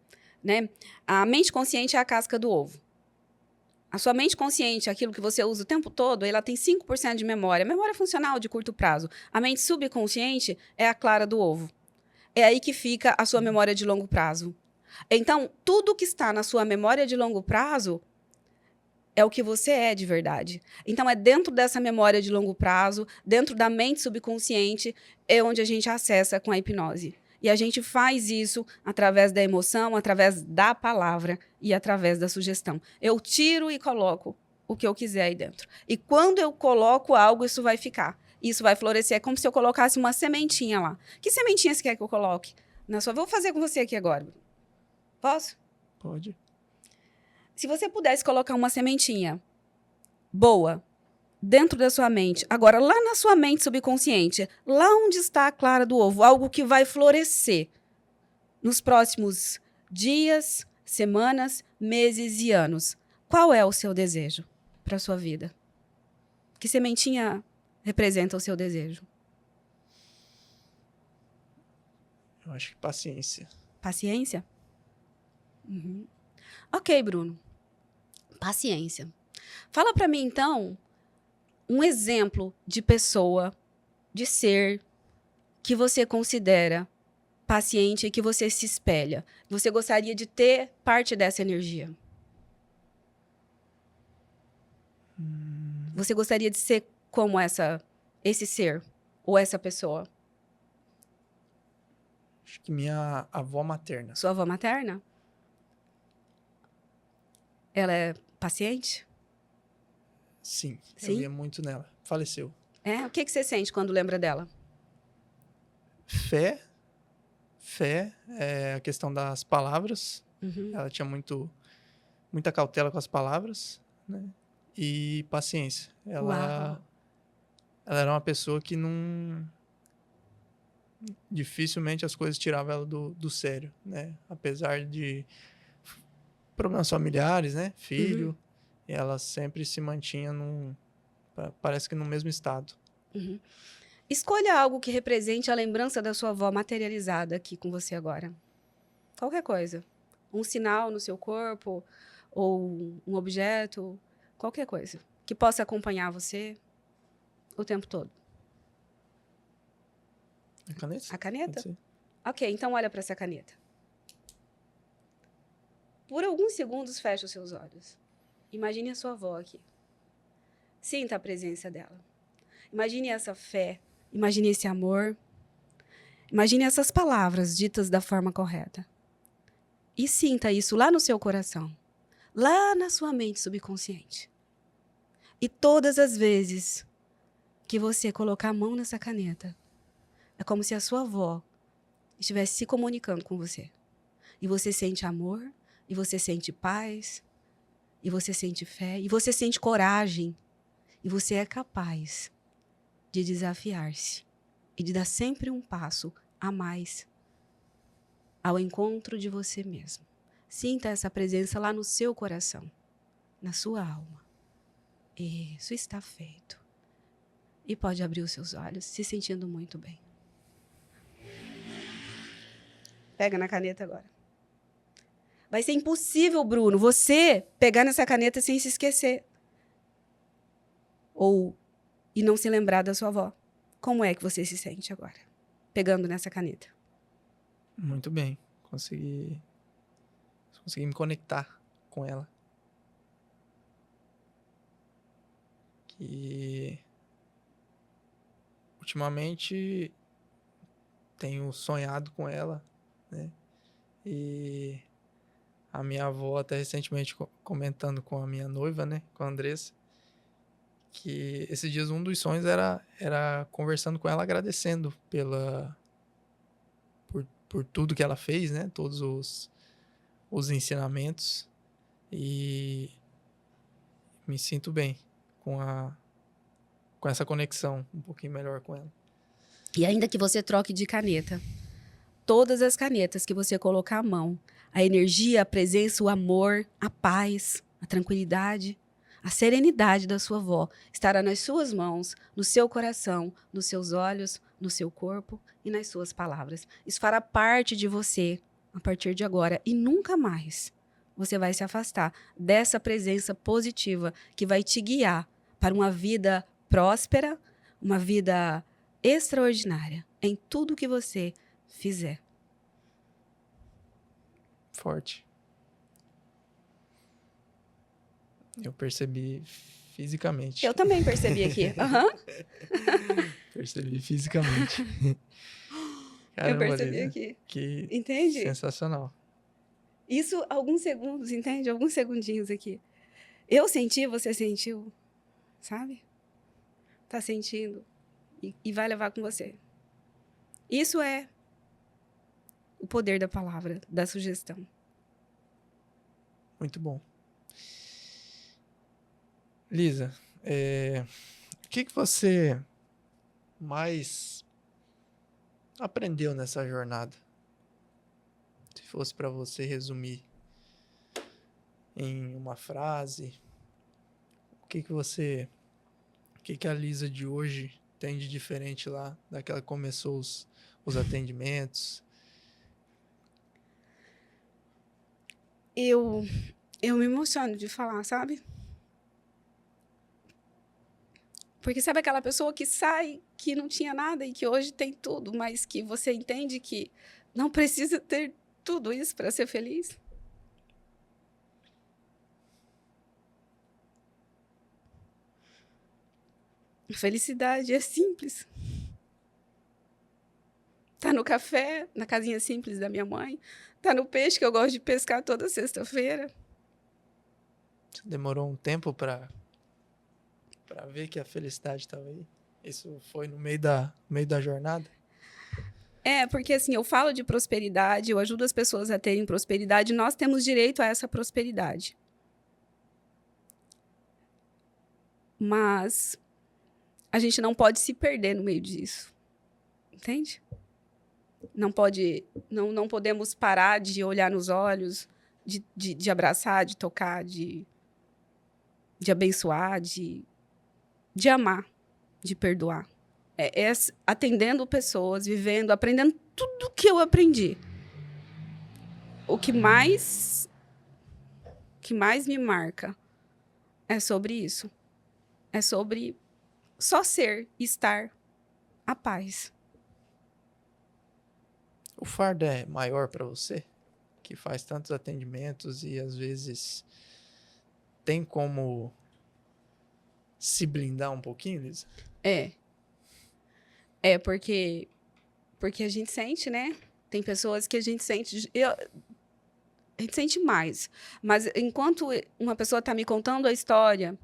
né? A mente consciente é a casca do ovo. A sua mente consciente, aquilo que você usa o tempo todo, ela tem 5% de memória. Memória funcional de curto prazo. A mente subconsciente é a clara do ovo. É aí que fica a sua memória de longo prazo. Então, tudo que está na sua memória de longo prazo é o que você é de verdade. Então, é dentro dessa memória de longo prazo, dentro da mente subconsciente, é onde a gente acessa com a hipnose. E a gente faz isso através da emoção, através da palavra e através da sugestão. Eu tiro e coloco o que eu quiser aí dentro. E quando eu coloco algo, isso vai ficar. Isso vai florescer. É como se eu colocasse uma sementinha lá. Que sementinha você quer que eu coloque? Vou fazer com você aqui agora. Posso? Pode. Se você pudesse colocar uma sementinha boa dentro da sua mente, agora lá na sua mente subconsciente, lá onde está a clara do ovo, algo que vai florescer nos próximos dias, semanas, meses e anos. Qual é o seu desejo para sua vida? Que sementinha representa o seu desejo? Eu acho que paciência. Paciência? Uhum. Ok, Bruno. Paciência. Fala para mim, então, um exemplo de pessoa, de ser, que você considera paciente e que você se espelha. Você gostaria de ter parte dessa energia. Você gostaria de ser como esse ser ou essa pessoa? Acho que minha avó materna. Sua avó materna? Ela é paciente? Sim, Sim? eu via muito nela. Faleceu. É? O que você sente quando lembra dela? Fé. Fé é a questão das palavras. Uhum. Ela tinha muita cautela com as palavras, né? E paciência. Uau! Ela era uma pessoa que não... Dificilmente as coisas tiravam ela do sério, né? Apesar de problemas familiares, né? Filho, ela sempre se mantinha parece que no mesmo estado. Uhum. Escolha algo que represente a lembrança da sua avó materializada aqui com você agora. Qualquer coisa. Um sinal no seu corpo, ou um objeto, qualquer coisa. Que possa acompanhar você o tempo todo. A caneta? A caneta? Pode ser. Ok, então olha para essa caneta. Por alguns segundos, feche os seus olhos. Imagine a sua avó aqui. Sinta a presença dela. Imagine essa fé. Imagine esse amor. Imagine essas palavras ditas da forma correta. E sinta isso lá no seu coração. Lá na sua mente subconsciente. E todas as vezes que você colocar a mão nessa caneta, é como se a sua avó estivesse se comunicando com você. E você sente amor, e você sente paz, e você sente fé, e você sente coragem. E você é capaz de desafiar-se e de dar sempre um passo a mais ao encontro de você mesmo. Sinta essa presença lá no seu coração, na sua alma. Isso está feito. E pode abrir os seus olhos, se sentindo muito bem. Pega na caneta agora. Vai ser impossível, Bruno, você pegar nessa caneta sem se esquecer. E não se lembrar da sua avó. Como é que você se sente agora, pegando nessa caneta? Muito bem. Consegui me conectar com ela. Que ultimamente tenho sonhado com ela, né? E a minha avó até recentemente comentando com a minha noiva, né, com a Andressa, que esses dias um dos sonhos era conversando com ela, agradecendo por tudo que ela fez, né, todos os ensinamentos, e me sinto bem com essa conexão um pouquinho melhor com ela. E ainda que você troque de caneta, todas as canetas que você colocar a mão, a energia, a presença, o amor, a paz, a tranquilidade, a serenidade da sua avó estará nas suas mãos, no seu coração, nos seus olhos, no seu corpo e nas suas palavras. Isso fará parte de você a partir de agora e nunca mais você vai se afastar dessa presença positiva que vai te guiar para uma vida próspera, uma vida extraordinária em tudo que você fizer. Forte. Eu percebi fisicamente. Eu também percebi aqui. Percebi fisicamente. Caramba, Eu percebi Lisa, aqui. que Entende? sensacional. Isso, alguns segundos, entende? Alguns segundinhos aqui. Eu senti, você sentiu, sabe? Tá sentindo e vai levar com você. Isso é o poder da palavra, da sugestão. Muito bom. Lisa, o que você mais aprendeu nessa jornada? Se fosse para você resumir em uma frase, o que a Lisa de hoje tem de diferente lá daquela que começou os atendimentos? Eu me emociono de falar, sabe? Porque sabe aquela pessoa que sai, que não tinha nada e que hoje tem tudo, mas que você entende que não precisa ter tudo isso para ser feliz? Felicidade é simples. Tá no café, na casinha simples da minha mãe. Tá no peixe que eu gosto de pescar toda sexta-feira. Você demorou um tempo para ver que a felicidade estava aí? Isso foi no meio da jornada? Porque assim, eu falo de prosperidade, eu ajudo as pessoas a terem prosperidade, nós temos direito a essa prosperidade. Mas a gente não pode se perder no meio disso. Entende? Não podemos parar de olhar nos olhos, de abraçar, de tocar, de abençoar, de amar, de perdoar. Atendendo pessoas, vivendo, aprendendo tudo que eu aprendi. O que mais me marca é sobre isso. É sobre só ser, estar, a paz. O fardo é maior para você, que faz tantos atendimentos e às vezes tem como se blindar um pouquinho, Lisa? Porque a gente sente, né? Tem pessoas que a gente sente... A gente sente mais. Mas enquanto uma pessoa está me contando a história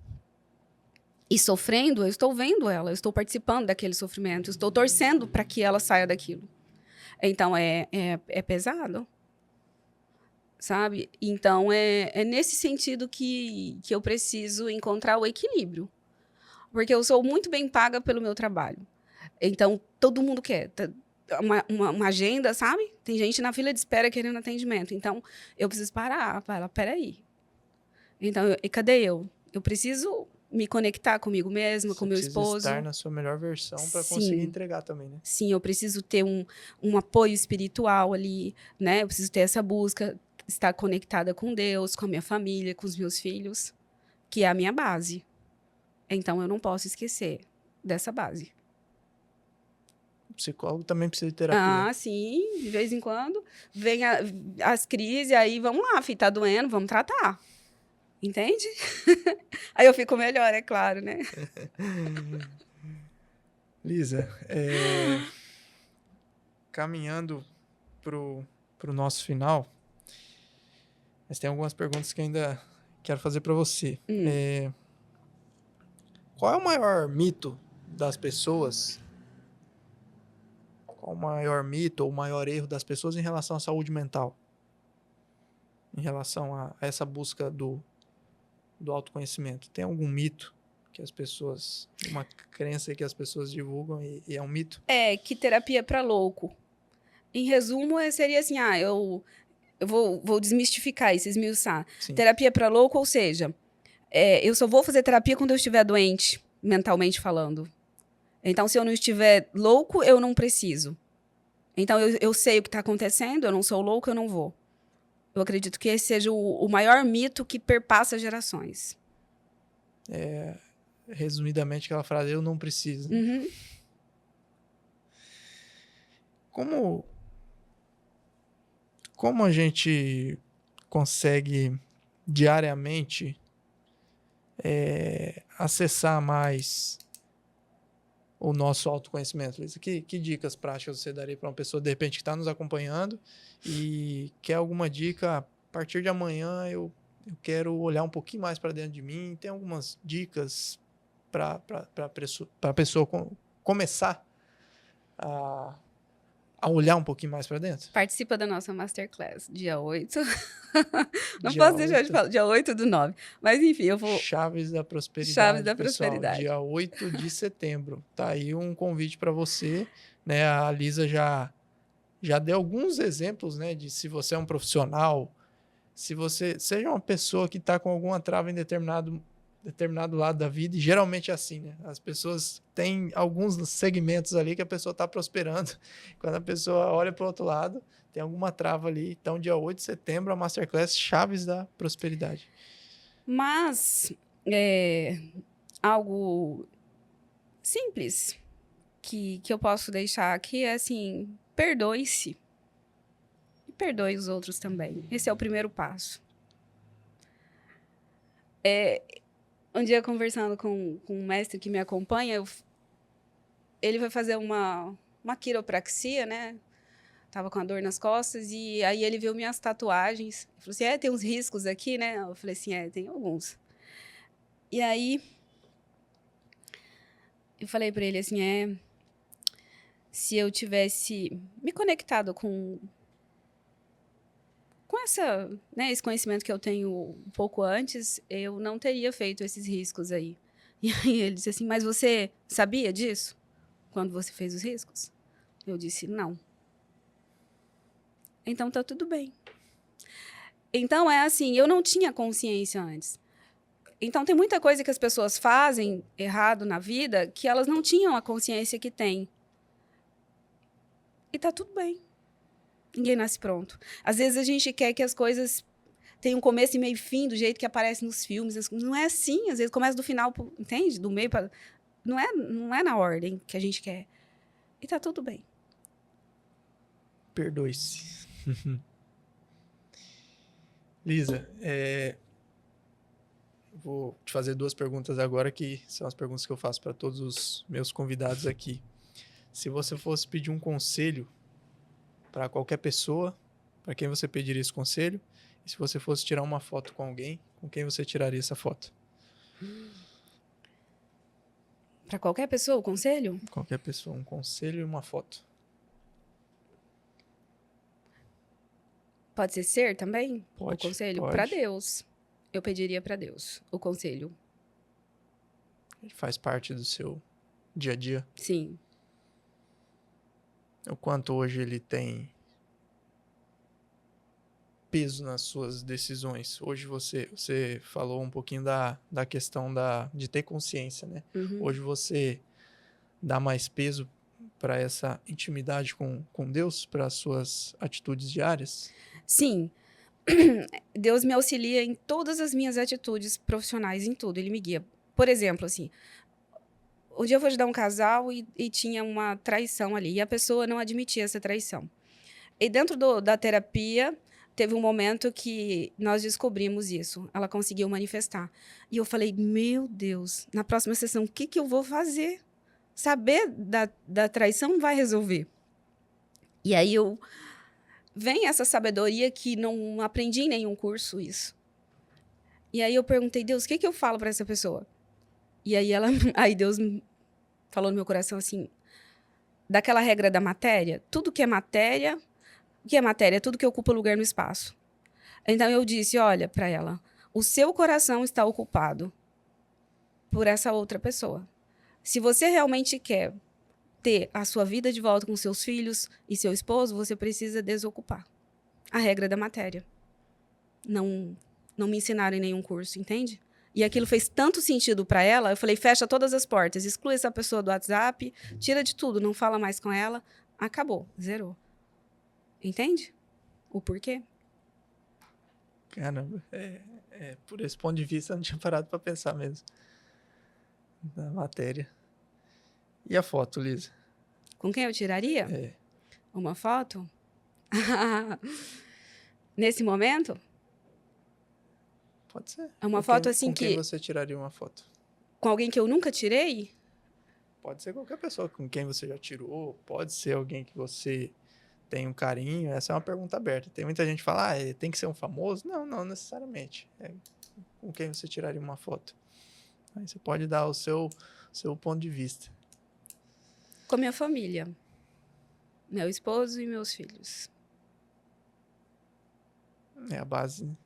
e sofrendo, eu estou vendo ela, eu estou participando daquele sofrimento, eu estou torcendo para que ela saia daquilo. Então, é pesado, sabe? Então, é nesse sentido que eu preciso encontrar o equilíbrio. Porque eu sou muito bem paga pelo meu trabalho. Então, todo mundo quer uma agenda, sabe? Tem gente na fila de espera querendo atendimento. Então, eu preciso parar. Falar, peraí. Então, e cadê eu? Eu preciso me conectar comigo mesma, com meu esposo. Você precisa estar na sua melhor versão para conseguir entregar também, né? Sim, eu preciso ter um apoio espiritual ali, né? Eu preciso ter essa busca, estar conectada com Deus, com a minha família, com os meus filhos, que é a minha base. Então, eu não posso esquecer dessa base. O psicólogo também precisa de terapia. Ah, sim, de vez em quando. Vem as crises, aí vamos lá, filho, tá doendo, vamos tratar. Entende? Aí eu fico melhor, é claro, né? Lisa, caminhando pro nosso final, mas tem algumas perguntas que ainda quero fazer para você. Qual é o maior mito das pessoas? Qual o maior mito ou o maior erro das pessoas em relação à saúde mental? Em relação a essa busca do autoconhecimento. Tem algum mito que as pessoas... Uma crença que as pessoas divulgam e é um mito? Que terapia é para louco. Em resumo, seria assim, eu vou desmistificar isso, esmiuçar. Sim. Terapia para louco, ou seja, eu só vou fazer terapia quando eu estiver doente, mentalmente falando. Então, se eu não estiver louco, eu não preciso. Então, eu sei o que está acontecendo, eu não sou louco, eu não vou. Eu acredito que esse seja o maior mito que perpassa gerações. Resumidamente, aquela frase, eu não preciso. Uhum. Como a gente consegue diariamente acessar mais o nosso autoconhecimento, Lisa? Que dicas práticas você daria para uma pessoa, de repente, que está nos acompanhando e quer alguma dica? A partir de amanhã eu quero olhar um pouquinho mais para dentro de mim. Tem algumas dicas para a pessoa começar a olhar um pouquinho mais para dentro? Participa da nossa Masterclass, dia 8. Não posso deixar de falar, dia 8/9. Mas, enfim, eu vou... Chaves da Prosperidade, Chaves da pessoal, Prosperidade. dia 8 de setembro. Tá aí um convite para você, né? A Lisa já deu alguns exemplos, né? De se você é um profissional se você seja uma pessoa que está com alguma trava em determinado lado da vida, e geralmente é assim, né? As pessoas têm alguns segmentos ali que a pessoa está prosperando. Quando a pessoa olha para o outro lado, tem alguma trava ali. Então, dia 8 de setembro, a Masterclass Chaves da Prosperidade. Mas algo simples que eu posso deixar aqui é assim, perdoe-se e perdoe os outros também. Esse é o primeiro passo. Um dia, conversando com um mestre que me acompanha, ele vai fazer uma quiropraxia, né? Tava com a dor nas costas, e aí ele viu minhas tatuagens. Ele falou assim, tem uns riscos aqui, né? Eu falei assim, tem alguns. E aí, eu falei para ele assim, se eu tivesse me conectado com essa, né, esse conhecimento que eu tenho um pouco antes, eu não teria feito esses riscos aí. E aí ele disse assim, mas você sabia disso quando você fez os riscos? Eu disse, não. Então tá tudo bem. Então é assim, eu não tinha consciência antes. Então tem muita coisa que as pessoas fazem errado na vida que elas não tinham a consciência que têm. E tá tudo bem. Ninguém nasce pronto. Às vezes a gente quer que as coisas tenham um começo e meio e fim, do jeito que aparece nos filmes. Não é assim. Às vezes começa do final, entende? Do meio para... Não é na ordem que a gente quer. E tá tudo bem. Perdoe-se. Lisa, vou te fazer 2 perguntas agora, que são as perguntas que eu faço para todos os meus convidados aqui. Se você fosse pedir um conselho para qualquer pessoa, para quem você pediria esse conselho? E se você fosse tirar uma foto com alguém, com quem você tiraria essa foto? Para qualquer pessoa, o conselho? Qualquer pessoa, um conselho e uma foto. Pode ser também? Pode. O conselho? Pode. Para Deus. Eu pediria para Deus o conselho. Ele faz parte do seu dia a dia. Sim. O quanto hoje ele tem peso nas suas decisões. Hoje você falou um pouquinho da questão de ter consciência, né? Uhum. Hoje você dá mais peso para essa intimidade com Deus, para as suas atitudes diárias? Sim. Deus me auxilia em todas as minhas atitudes profissionais, em tudo. Ele me guia. Por exemplo, assim, um dia eu vou ajudar um casal e tinha uma traição ali. E a pessoa não admitia essa traição. E dentro da terapia, teve um momento que nós descobrimos isso. Ela conseguiu manifestar. E eu falei, meu Deus, na próxima sessão, o que eu vou fazer? Saber da traição não vai resolver. E aí vem essa sabedoria que não aprendi em nenhum curso isso. E aí eu perguntei, Deus, o que eu falo para essa pessoa? E aí aí Deus falou no meu coração assim, daquela regra da matéria, tudo que é matéria, o que é matéria? Tudo que ocupa lugar no espaço. Então eu disse, olha para ela, o seu coração está ocupado por essa outra pessoa. Se você realmente quer ter a sua vida de volta com seus filhos e seu esposo, você precisa desocupar a regra da matéria. Não me ensinaram em nenhum curso, entende? E aquilo fez tanto sentido para ela, eu falei, fecha todas as portas, exclui essa pessoa do WhatsApp, tira de tudo, não fala mais com ela, acabou, zerou. Entende? O porquê? Caramba, por esse ponto de vista eu não tinha parado para pensar mesmo na matéria. E a foto, Lisa? Com quem eu tiraria? Uma foto? Nesse momento? Pode ser. É uma foto assim com quem você tiraria uma foto? Com alguém que eu nunca tirei? Pode ser qualquer pessoa com quem você já tirou, pode ser alguém que você tem um carinho. Essa é uma pergunta aberta. Tem muita gente que fala, tem que ser um famoso. Não necessariamente. Com quem você tiraria uma foto. Aí você pode dar o seu ponto de vista. Com minha família. Meu esposo e meus filhos. É a base, né?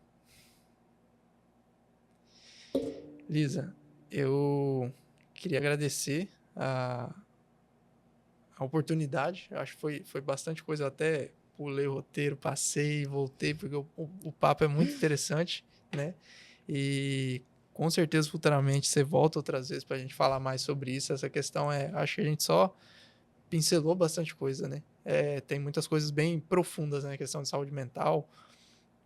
Lisa, eu queria agradecer a oportunidade. Eu acho que foi bastante coisa. Eu até pulei o roteiro, passei, voltei, porque o papo é muito interessante, né? E com certeza futuramente você volta outras vezes para a gente falar mais sobre isso. Essa questão acho que a gente só pincelou bastante coisa, né? Tem muitas coisas bem profundas, né? A questão de saúde mental,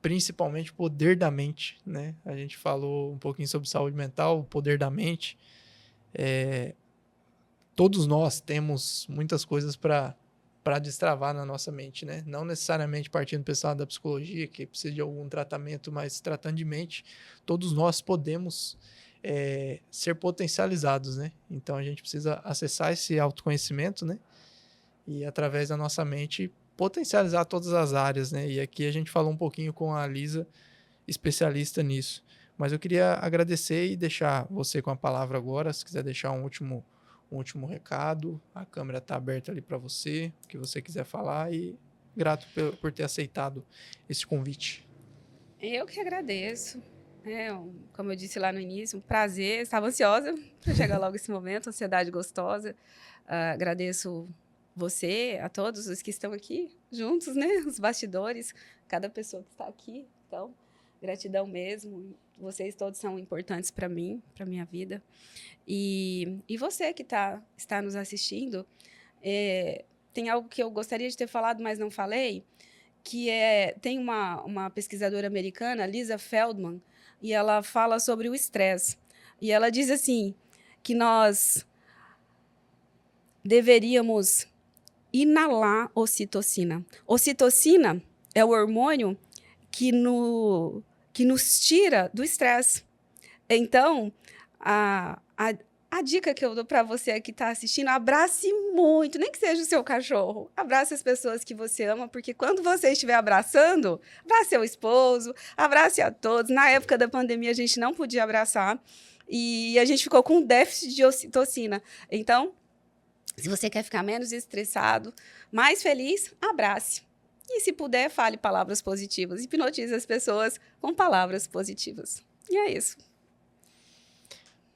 principalmente o poder da mente, né? A gente falou um pouquinho sobre saúde mental, o poder da mente. Todos nós temos muitas coisas para destravar na nossa mente, né? Não necessariamente partindo do pessoal da psicologia, que precisa de algum tratamento, mas tratando de mente, todos nós podemos ser potencializados, né? Então, a gente precisa acessar esse autoconhecimento, né? E, através da nossa mente, potencializar todas as áreas, né? E aqui a gente falou um pouquinho com a Lisa, especialista nisso. Mas eu queria agradecer e deixar você com a palavra agora, se quiser deixar um último recado, a câmera está aberta ali para você, o que você quiser falar, e grato por ter aceitado esse convite. Eu que agradeço. Como eu disse lá no início, um prazer, estava ansiosa para chegar logo esse momento, ansiedade gostosa. Agradeço você, a todos os que estão aqui juntos, né? Os bastidores, cada pessoa que está aqui. Então, gratidão mesmo. Vocês todos são importantes para mim, para minha vida. E você que está nos assistindo, tem algo que eu gostaria de ter falado, mas não falei, que tem uma pesquisadora americana, Lisa Feldman, e ela fala sobre o estresse. E ela diz assim, que nós deveríamos inalar ocitocina. Ocitocina é o hormônio que nos tira do estresse. Então, a dica que eu dou para você que está assistindo, abrace muito, nem que seja o seu cachorro. Abrace as pessoas que você ama, porque quando você estiver abraçando, abrace seu esposo, abrace a todos. Na época da pandemia, a gente não podia abraçar e a gente ficou com déficit de ocitocina. Então, se você quer ficar menos estressado, mais feliz, abrace. E se puder, fale palavras positivas. Hipnotize as pessoas com palavras positivas. E é isso.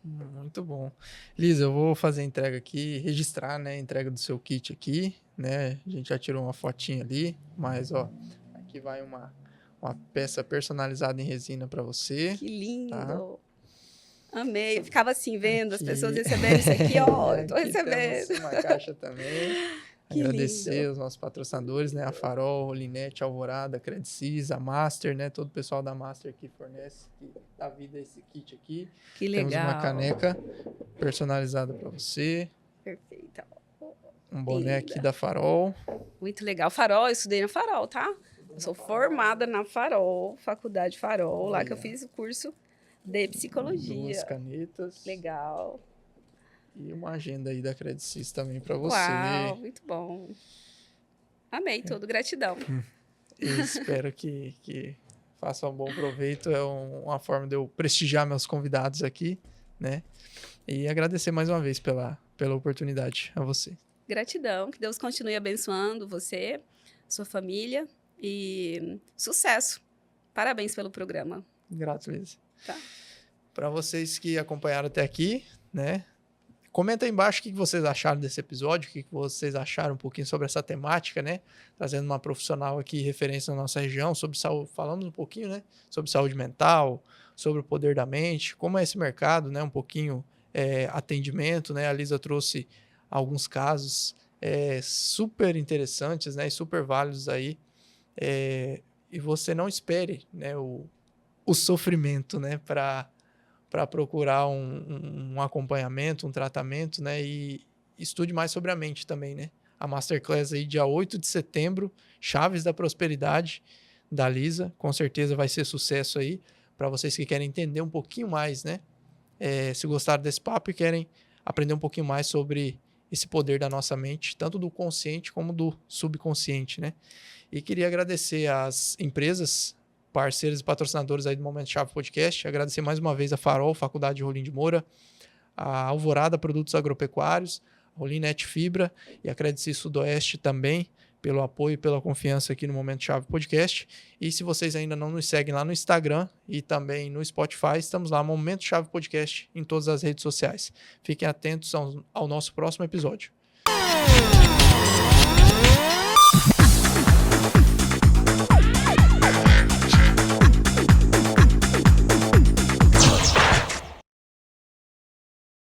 Muito bom. Lisa, eu vou fazer a entrega aqui, registrar, né, a entrega do seu kit aqui, né? A gente já tirou uma fotinha ali, mas, ó, aqui vai uma peça personalizada em resina para você. Que lindo! Tá? Amei. Eu ficava assim, vendo as pessoas recebendo isso aqui, ó, eu tô recebendo. Temos uma caixa também. Que agradecer lindo. os nossos patrocinadores, né? A Farol, Rolinete, Alvorada, Credcis, a Master, né? Todo o pessoal da Master que fornece, que dá vida a esse kit aqui. Que legal. Temos uma caneca personalizada para você. Perfeita. Um boné aqui da Farol. Muito legal. Farol, eu estudei na Farol, tá? Eu sou formada na Farol, Faculdade Farol, lá que eu fiz o curso de psicologia. 2 canetas. Legal. E uma agenda aí da Credcis também para você. Uau, muito bom. Amei tudo, gratidão. Eu espero que faça um bom proveito. É uma forma de eu prestigiar meus convidados aqui, né? E agradecer mais uma vez pela oportunidade a você. Gratidão, que Deus continue abençoando você, sua família e sucesso. Parabéns pelo programa. Grato, Lisa. Tá. Para vocês que acompanharam até aqui, né? Comenta aí embaixo o que vocês acharam desse episódio, o que vocês acharam um pouquinho sobre essa temática, né? Trazendo uma profissional aqui, referência na nossa região, sobre saúde, falamos um pouquinho, né? Sobre saúde mental, sobre o poder da mente, como é esse mercado, né? Um pouquinho atendimento, né? A Lisa trouxe alguns casos super interessantes, né? E super válidos aí. E você não espere, né? O sofrimento, né? Para procurar um acompanhamento, um tratamento, né? E estude mais sobre a mente também, né? A Masterclass aí, dia 8 de setembro, Chaves da Prosperidade, da Lisa. Com certeza vai ser sucesso aí, para vocês que querem entender um pouquinho mais, né? Se gostaram desse papo e querem aprender um pouquinho mais sobre esse poder da nossa mente, tanto do consciente como do subconsciente, né? E queria agradecer às empresas parceiros e patrocinadores aí do Momento Chave Podcast. Agradecer mais uma vez a Farol, Faculdade de Rolim de Moura, a Alvorada Produtos Agropecuários, a Rolinete Fibra e a Credcis Sudoeste também, pelo apoio e pela confiança aqui no Momento Chave Podcast. E se vocês ainda não nos seguem lá no Instagram e também no Spotify, estamos lá, Momento Chave Podcast, em todas as redes sociais. Fiquem atentos ao nosso próximo episódio.